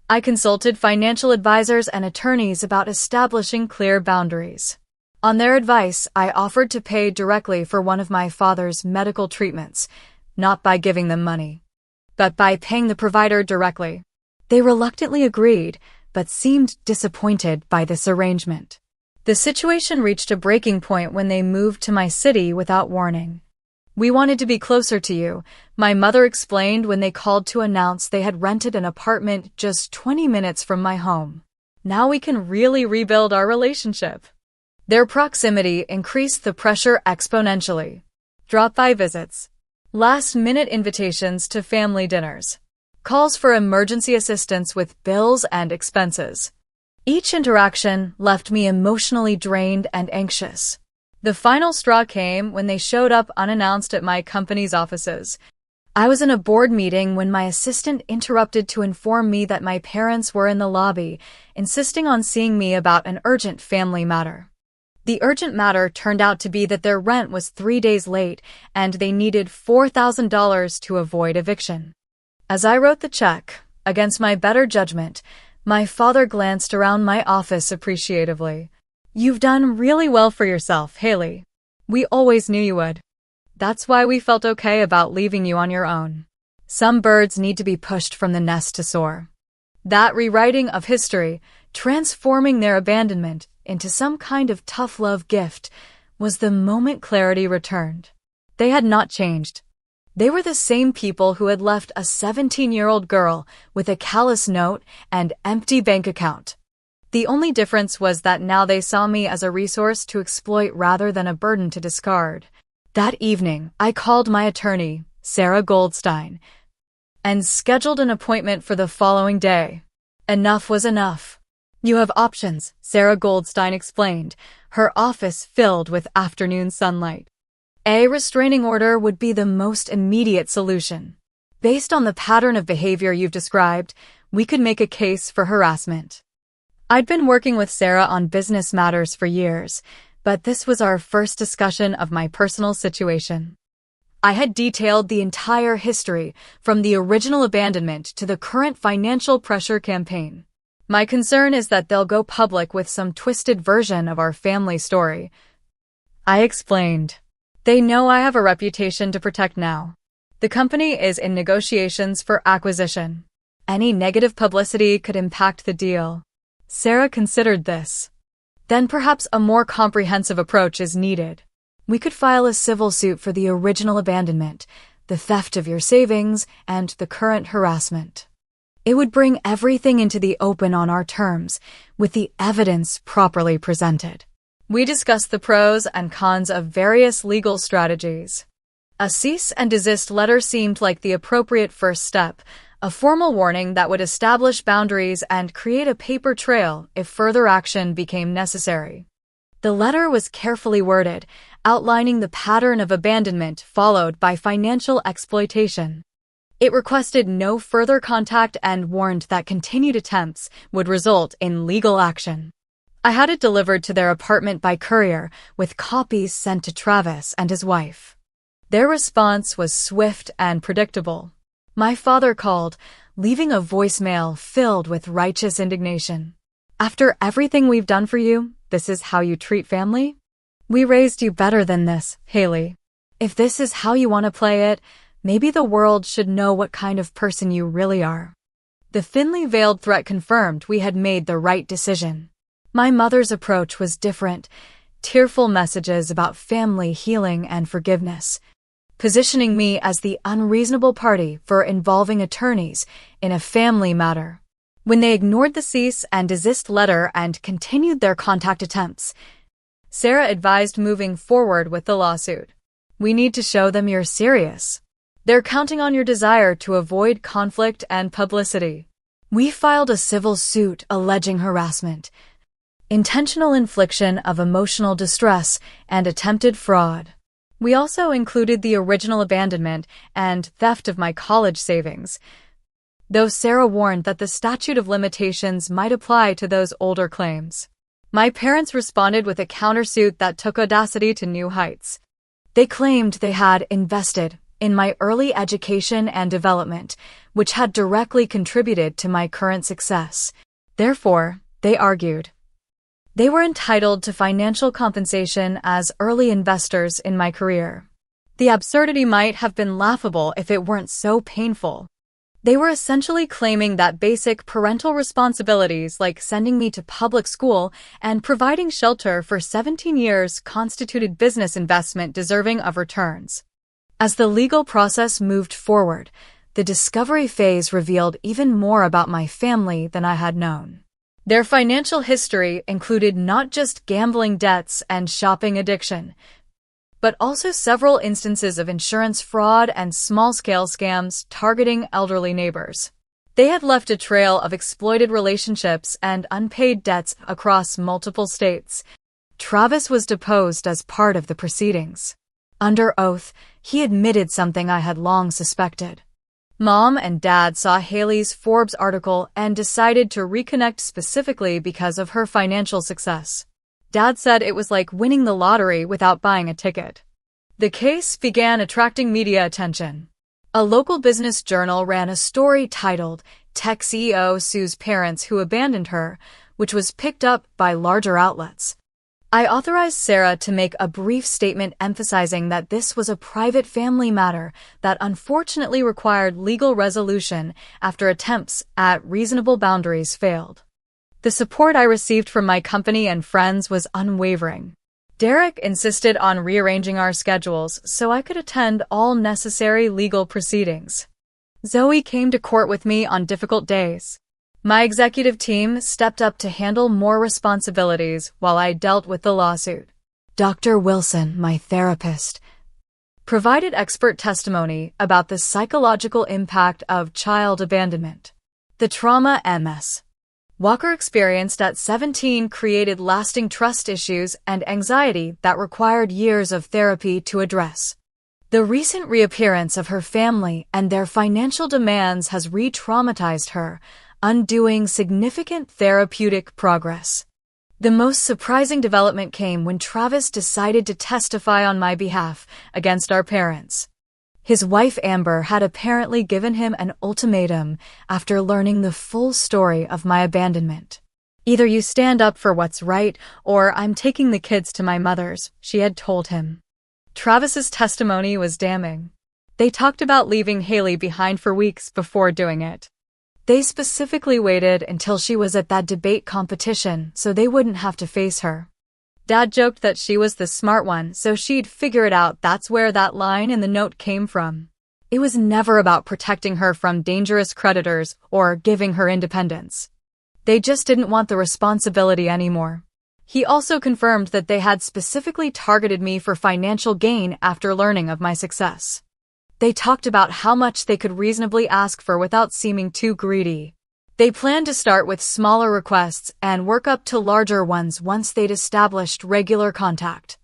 I consulted financial advisors and attorneys about establishing clear boundaries. On their advice, I offered to pay directly for one of my father's medical treatments, not by giving them money, but by paying the provider directly. They reluctantly agreed, but seemed disappointed by this arrangement. The situation reached a breaking point when they moved to my city without warning. "We wanted to be closer to you," my mother explained when they called to announce they had rented an apartment just 20 minutes from my home. "Now we can really rebuild our relationship." Their proximity increased the pressure exponentially. Drop-by visits, last-minute invitations to family dinners, calls for emergency assistance with bills and expenses. Each interaction left me emotionally drained and anxious. The final straw came when they showed up unannounced at my company's offices. I was in a board meeting when my assistant interrupted to inform me that my parents were in the lobby, insisting on seeing me about an urgent family matter. The urgent matter turned out to be that their rent was 3 days late and they needed $4,000 to avoid eviction. As I wrote the check, against my better judgment, my father glanced around my office appreciatively. "You've done really well for yourself, Haley. We always knew you would. That's why we felt okay about leaving you on your own. Some birds need to be pushed from the nest to soar." That rewriting of history, transforming their abandonment into some kind of tough love gift, was the moment clarity returned. They had not changed. They were the same people who had left a 17-year-old girl with a callous note and empty bank account. The only difference was that now they saw me as a resource to exploit rather than a burden to discard. That evening, I called my attorney, Sarah Goldstein, and scheduled an appointment for the following day. Enough was enough. You have options, Sarah Goldstein explained, her office filled with afternoon sunlight. A restraining order would be the most immediate solution. Based on the pattern of behavior you've described, we could make a case for harassment. I'd been working with Sarah on business matters for years, but this was our first discussion of my personal situation. I had detailed the entire history, from the original abandonment to the current financial pressure campaign. My concern is that they'll go public with some twisted version of our family story. I explained. They know I have a reputation to protect now. The company is in negotiations for acquisition. Any negative publicity could impact the deal. Sarah considered this. Then perhaps a more comprehensive approach is needed. We could file a civil suit for the original abandonment, the theft of your savings, and the current harassment. It would bring everything into the open on our terms, with the evidence properly presented. We discussed the pros and cons of various legal strategies. A cease and desist letter seemed like the appropriate first step, a formal warning that would establish boundaries and create a paper trail if further action became necessary. The letter was carefully worded, outlining the pattern of abandonment followed by financial exploitation. It requested no further contact and warned that continued attempts would result in legal action. I had it delivered to their apartment by courier, with copies sent to Travis and his wife. Their response was swift and predictable. My father called, leaving a voicemail filled with righteous indignation. After everything we've done for you, this is how you treat family? We raised you better than this, Haley. If this is how you want to play it, maybe the world should know what kind of person you really are. The thinly veiled threat confirmed we had made the right decision. My mother's approach was different, tearful messages about family healing and forgiveness, positioning me as the unreasonable party for involving attorneys in a family matter. When they ignored the cease and desist letter and continued their contact attempts, Sarah advised moving forward with the lawsuit. We need to show them you're serious. They're counting on your desire to avoid conflict and publicity. We filed a civil suit alleging harassment, intentional infliction of emotional distress, and attempted fraud. We also included the original abandonment and theft of my college savings, though Sarah warned that the statute of limitations might apply to those older claims. My parents responded with a countersuit that took audacity to new heights. They claimed they had invested in my early education and development, which had directly contributed to my current success. Therefore, they argued, they were entitled to financial compensation as early investors in my career. The absurdity might have been laughable if it weren't so painful. They were essentially claiming that basic parental responsibilities like sending me to public school and providing shelter for 17 years constituted business investment deserving of returns. As the legal process moved forward, the discovery phase revealed even more about my family than I had known. Their financial history included not just gambling debts and shopping addiction, but also several instances of insurance fraud and small-scale scams targeting elderly neighbors. They had left a trail of exploited relationships and unpaid debts across multiple states. Travis was deposed as part of the proceedings. Under oath, he admitted something I had long suspected. Mom and Dad saw Haley's Forbes article and decided to reconnect specifically because of her financial success. Dad said it was like winning the lottery without buying a ticket. The case began attracting media attention. A local business journal ran a story titled, "Tech CEO Sues Parents Who Abandoned Her," which was picked up by larger outlets. I authorized Sarah to make a brief statement emphasizing that this was a private family matter that unfortunately required legal resolution after attempts at reasonable boundaries failed. The support I received from my company and friends was unwavering. Derek insisted on rearranging our schedules so I could attend all necessary legal proceedings. Zoe came to court with me on difficult days. My executive team stepped up to handle more responsibilities while I dealt with the lawsuit. Dr. Wilson, my therapist, provided expert testimony about the psychological impact of child abandonment, the trauma MS. Walker experienced at 17 created lasting trust issues and anxiety that required years of therapy to address. The recent reappearance of her family and their financial demands has re-traumatized her, undoing significant therapeutic progress. The most surprising development came when Travis decided to testify on my behalf against our parents. His wife Amber had apparently given him an ultimatum after learning the full story of my abandonment. "Either you stand up for what's right, or I'm taking the kids to my mother's," she had told him. Travis's testimony was damning. They talked about leaving Haley behind for weeks before doing it. They specifically waited until she was at that debate competition so they wouldn't have to face her. Dad joked that she was the smart one, so she'd figure it out. That's where that line in the note came from. It was never about protecting her from dangerous creditors or giving her independence. They just didn't want the responsibility anymore. He also confirmed that they had specifically targeted me for financial gain after learning of my success. They talked about how much they could reasonably ask for without seeming too greedy. They planned to start with smaller requests and work up to larger ones once they'd established regular contact.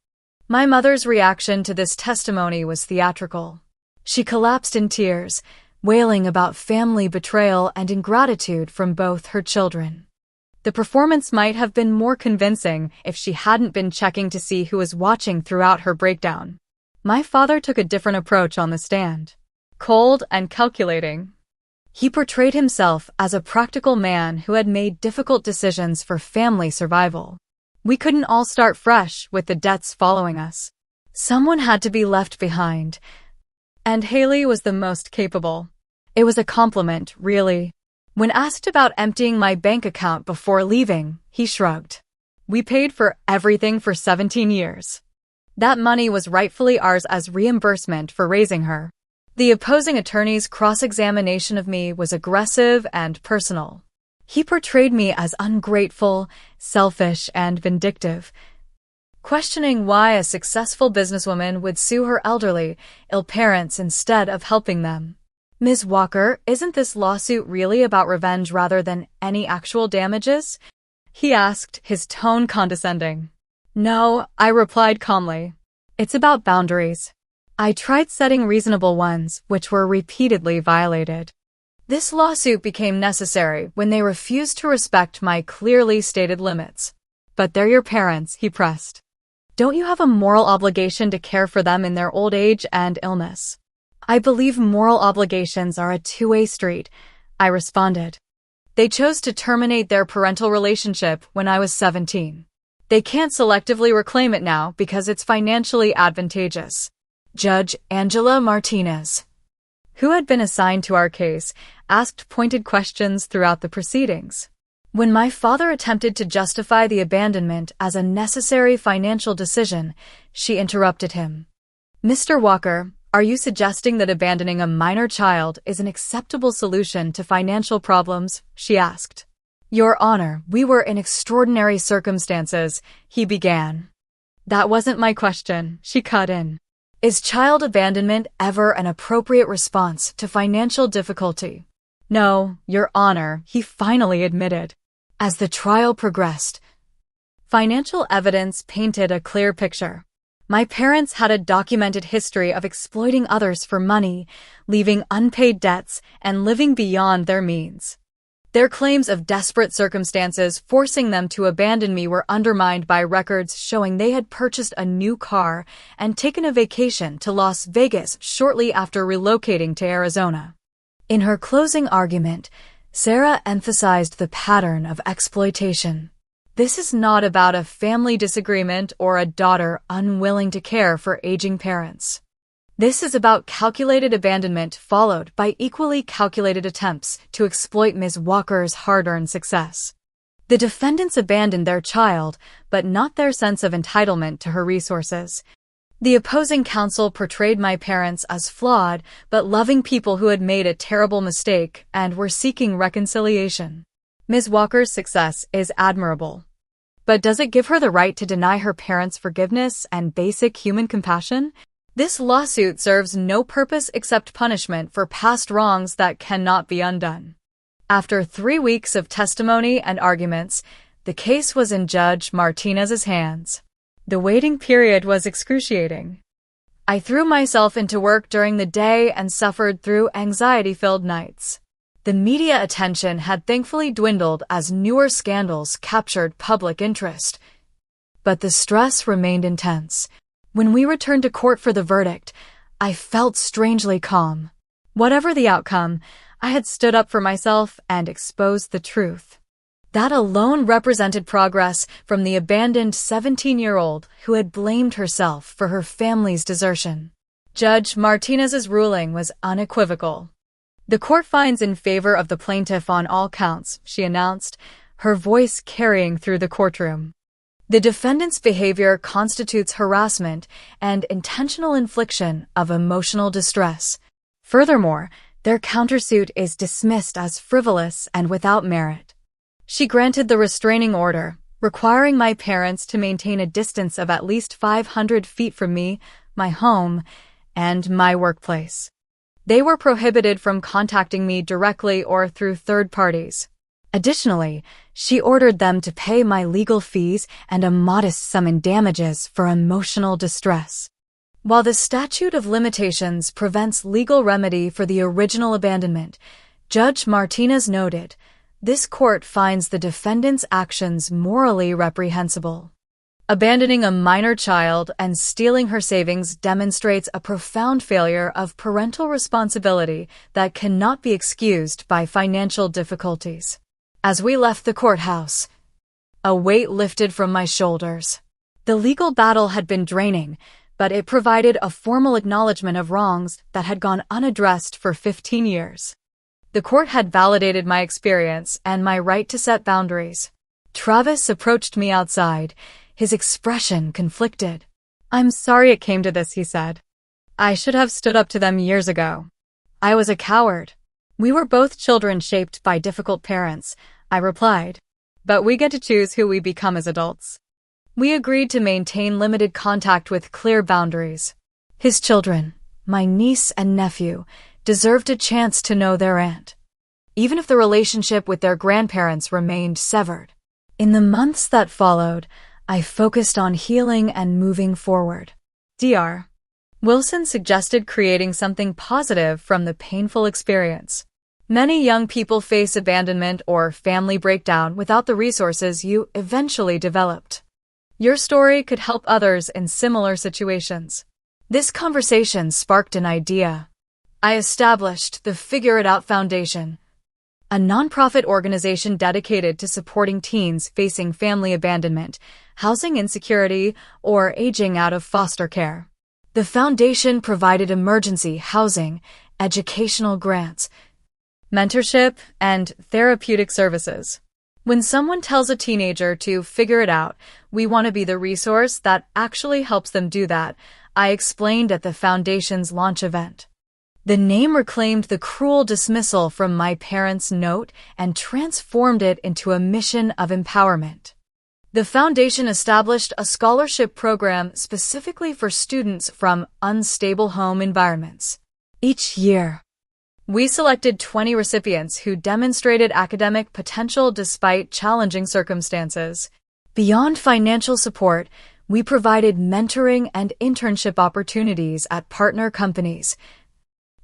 My mother's reaction to this testimony was theatrical. She collapsed in tears, wailing about family betrayal and ingratitude from both her children. The performance might have been more convincing if she hadn't been checking to see who was watching throughout her breakdown. My father took a different approach on the stand. Cold and calculating. He portrayed himself as a practical man who had made difficult decisions for family survival. We couldn't all start fresh with the debts following us. Someone had to be left behind. And Haley was the most capable. It was a compliment, really. When asked about emptying my bank account before leaving, he shrugged. "We paid for everything for 17 years. That money was rightfully ours as reimbursement for raising her." The opposing attorney's cross-examination of me was aggressive and personal. He portrayed me as ungrateful, selfish, and vindictive, questioning why a successful businesswoman would sue her elderly, ill parents instead of helping them. "Ms. Walker, isn't this lawsuit really about revenge rather than any actual damages?" he asked, his tone condescending. "No," I replied calmly. "It's about boundaries. I tried setting reasonable ones, which were repeatedly violated. This lawsuit became necessary when they refused to respect my clearly stated limits. But they're your parents," he pressed. "Don't you have a moral obligation to care for them in their old age and illness?" "I believe moral obligations are a two-way street," I responded. "They chose to terminate their parental relationship when I was 17. They can't selectively reclaim it now because it's financially advantageous." Judge Angela Martinez, who had been assigned to our case, asked pointed questions throughout the proceedings. When my father attempted to justify the abandonment as a necessary financial decision, she interrupted him. "Mr. Walker, are you suggesting that abandoning a minor child is an acceptable solution to financial problems?" she asked. "Your Honor, we were in extraordinary circumstances," he began. "That wasn't my question," she cut in. "Is child abandonment ever an appropriate response to financial difficulty?" "No, Your Honor," he finally admitted. As the trial progressed, financial evidence painted a clear picture. My parents had a documented history of exploiting others for money, leaving unpaid debts, and living beyond their means. Their claims of desperate circumstances forcing them to abandon me were undermined by records showing they had purchased a new car and taken a vacation to Las Vegas shortly after relocating to Arizona. In her closing argument, Sarah emphasized the pattern of exploitation. This is not about a family disagreement or a daughter unwilling to care for aging parents. This is about calculated abandonment followed by equally calculated attempts to exploit Ms. Walker's hard-earned success. The defendants abandoned their child, but not their sense of entitlement to her resources. The opposing counsel portrayed my parents as flawed but loving people who had made a terrible mistake and were seeking reconciliation. Ms. Walker's success is admirable. But does it give her the right to deny her parents forgiveness and basic human compassion? This lawsuit serves no purpose except punishment for past wrongs that cannot be undone. After 3 weeks of testimony and arguments, the case was in Judge Martinez's hands. The waiting period was excruciating. I threw myself into work during the day and suffered through anxiety-filled nights. The media attention had thankfully dwindled as newer scandals captured public interest. But the stress remained intense. When we returned to court for the verdict, I felt strangely calm. Whatever the outcome, I had stood up for myself and exposed the truth. That alone represented progress from the abandoned 17-year-old who had blamed herself for her family's desertion. Judge Martinez's ruling was unequivocal. "The court finds in favor of the plaintiff on all counts," she announced, her voice carrying through the courtroom. "The defendant's behavior constitutes harassment and intentional infliction of emotional distress. Furthermore, their countersuit is dismissed as frivolous and without merit." She granted the restraining order, requiring my parents to maintain a distance of at least 500 feet from me, my home, and my workplace. They were prohibited from contacting me directly or through third parties. Additionally, she ordered them to pay my legal fees and a modest sum in damages for emotional distress. While the statute of limitations prevents legal remedy for the original abandonment, Judge Martinez noted, "This court finds the defendant's actions morally reprehensible." Abandoning a minor child and stealing her savings demonstrates a profound failure of parental responsibility that cannot be excused by financial difficulties. As we left the courthouse, a weight lifted from my shoulders. The legal battle had been draining, but it provided a formal acknowledgement of wrongs that had gone unaddressed for 15 years. The court had validated my experience and my right to set boundaries. Travis approached me outside, his expression conflicted. "I'm sorry it came to this," he said. "I should have stood up to them years ago. I was a coward." "We were both children shaped by difficult parents," I replied. "But we get to choose who we become as adults." We agreed to maintain limited contact with clear boundaries. His children, my niece and nephew, deserved a chance to know their aunt, even if the relationship with their grandparents remained severed. In the months that followed, I focused on healing and moving forward. Dr. Wilson suggested creating something positive from the painful experience. Many young people face abandonment or family breakdown without the resources you eventually developed. Your story could help others in similar situations. This conversation sparked an idea. I established the Figure It Out Foundation, a nonprofit organization dedicated to supporting teens facing family abandonment, housing insecurity, or aging out of foster care. The foundation provided emergency housing, educational grants, mentorship, and therapeutic services. When someone tells a teenager to figure it out, we want to be the resource that actually helps them do that, I explained at the foundation's launch event. The name reclaimed the cruel dismissal from my parents' note and transformed it into a mission of empowerment. The foundation established a scholarship program specifically for students from unstable home environments. Each year, we selected 20 recipients who demonstrated academic potential despite challenging circumstances. Beyond financial support, we provided mentoring and internship opportunities at partner companies,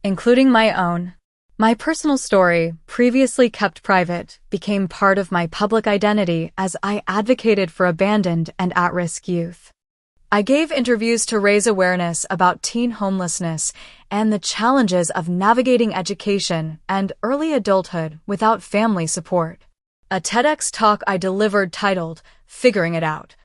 including my own. My personal story, previously kept private, became part of my public identity as I advocated for abandoned and at-risk youth. I gave interviews to raise awareness about teen homelessness and the challenges of navigating education and early adulthood without family support. A TEDx talk I delivered titled, "Figuring It Out: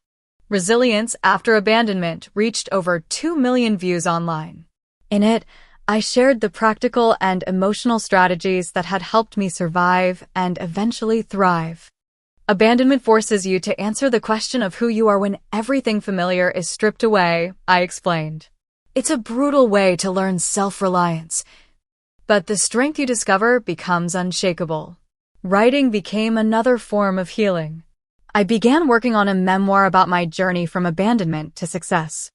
Resilience After Abandonment," reached over 2 million views online. In it, I shared the practical and emotional strategies that had helped me survive and eventually thrive. Abandonment forces you to answer the question of who you are when everything familiar is stripped away, I explained. It's a brutal way to learn self-reliance, but the strength you discover becomes unshakable. Writing became another form of healing. I began working on a memoir about my journey from abandonment to success.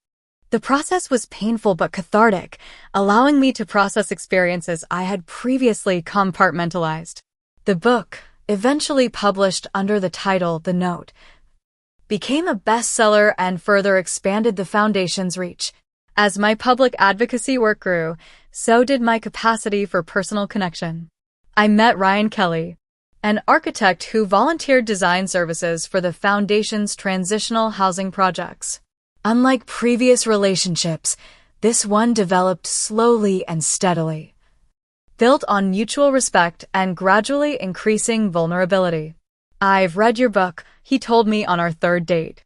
The process was painful but cathartic, allowing me to process experiences I had previously compartmentalized. The book, eventually published under the title The Note, became a bestseller and further expanded the foundation's reach. As my public advocacy work grew, so did my capacity for personal connection. I met Ryan Kelly, an architect who volunteered design services for the foundation's transitional housing projects. Unlike previous relationships, this one developed slowly and steadily, built on mutual respect and gradually increasing vulnerability. "I've read your book," he told me on our third date.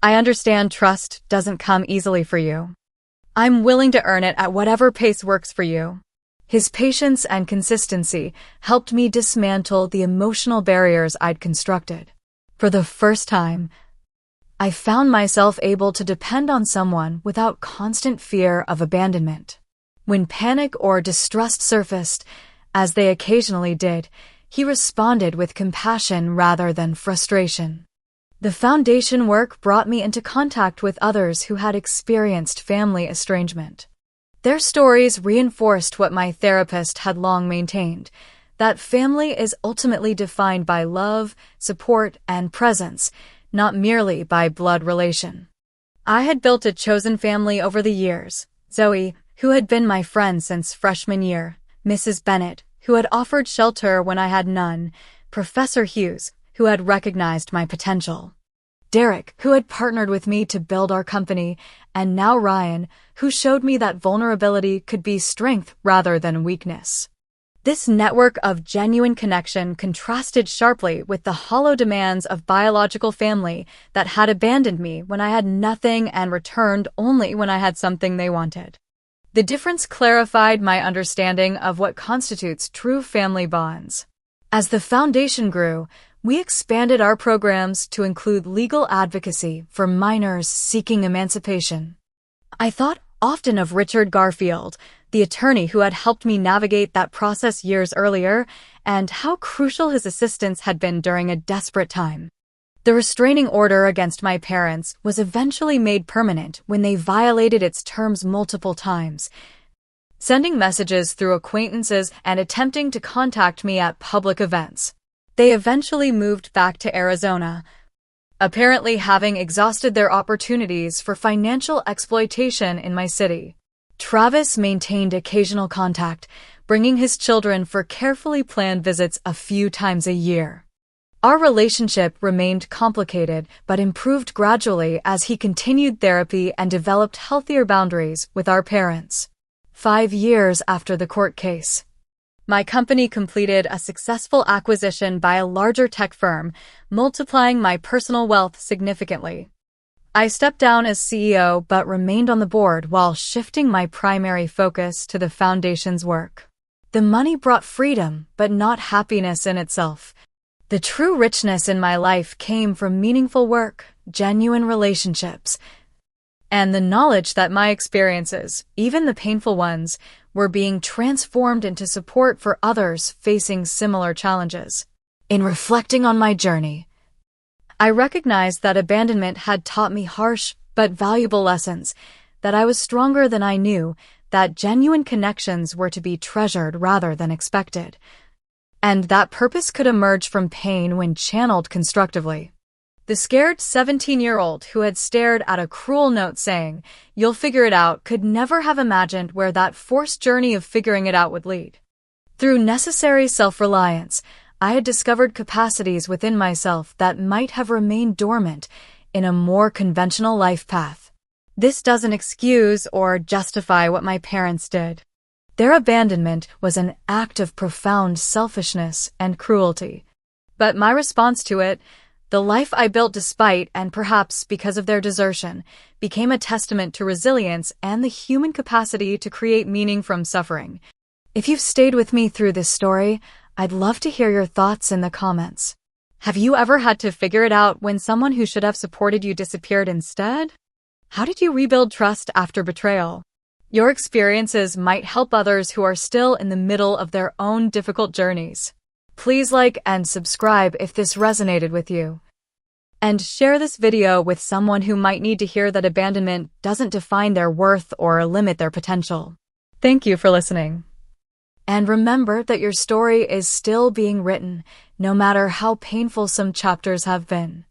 "I understand trust doesn't come easily for you. I'm willing to earn it at whatever pace works for you." His patience and consistency helped me dismantle the emotional barriers I'd constructed. For the first time, I found myself able to depend on someone without constant fear of abandonment. When panic or distrust surfaced, as they occasionally did, he responded with compassion rather than frustration. The foundation work brought me into contact with others who had experienced family estrangement. Their stories reinforced what my therapist had long maintained, that family is ultimately defined by love, support, and presence, not merely by blood relation. I had built a chosen family over the years: Zoe, who had been my friend since freshman year; Mrs. Bennett, who had offered shelter when I had none; Professor Hughes, who had recognized my potential; Derek, who had partnered with me to build our company; and now Ryan, who showed me that vulnerability could be strength rather than weakness. This network of genuine connection contrasted sharply with the hollow demands of biological family that had abandoned me when I had nothing and returned only when I had something they wanted. The difference clarified my understanding of what constitutes true family bonds. As the foundation grew, we expanded our programs to include legal advocacy for minors seeking emancipation. I thought often of Richard Garfield, the attorney who had helped me navigate that process years earlier, and how crucial his assistance had been during a desperate time. The restraining order against my parents was eventually made permanent when they violated its terms multiple times, sending messages through acquaintances and attempting to contact me at public events. They eventually moved back to Arizona, apparently having exhausted their opportunities for financial exploitation in my city. Travis maintained occasional contact, bringing his children for carefully planned visits a few times a year. Our relationship remained complicated but improved gradually as he continued therapy and developed healthier boundaries with our parents. 5 years after the court case, my company completed a successful acquisition by a larger tech firm, multiplying my personal wealth significantly. I stepped down as CEO but remained on the board while shifting my primary focus to the foundation's work. The money brought freedom, but not happiness in itself. The true richness in my life came from meaningful work, genuine relationships, and the knowledge that my experiences, even the painful ones, were being transformed into support for others facing similar challenges. In reflecting on my journey, I recognized that abandonment had taught me harsh but valuable lessons, that I was stronger than I knew, that genuine connections were to be treasured rather than expected, and that purpose could emerge from pain when channeled constructively. The scared 17-year-old who had stared at a cruel note saying, "You'll figure it out," could never have imagined where that forced journey of figuring it out would lead. Through necessary self-reliance, I had discovered capacities within myself that might have remained dormant in a more conventional life path. This doesn't excuse or justify what my parents did. Their abandonment was an act of profound selfishness and cruelty. But my response to it, the life I built despite and perhaps because of their desertion, became a testament to resilience and the human capacity to create meaning from suffering. If you've stayed with me through this story, I'd love to hear your thoughts in the comments. Have you ever had to figure it out when someone who should have supported you disappeared instead? How did you rebuild trust after betrayal? Your experiences might help others who are still in the middle of their own difficult journeys. Please like and subscribe if this resonated with you. And share this video with someone who might need to hear that abandonment doesn't define their worth or limit their potential. Thank you for listening. And remember that your story is still being written, no matter how painful some chapters have been.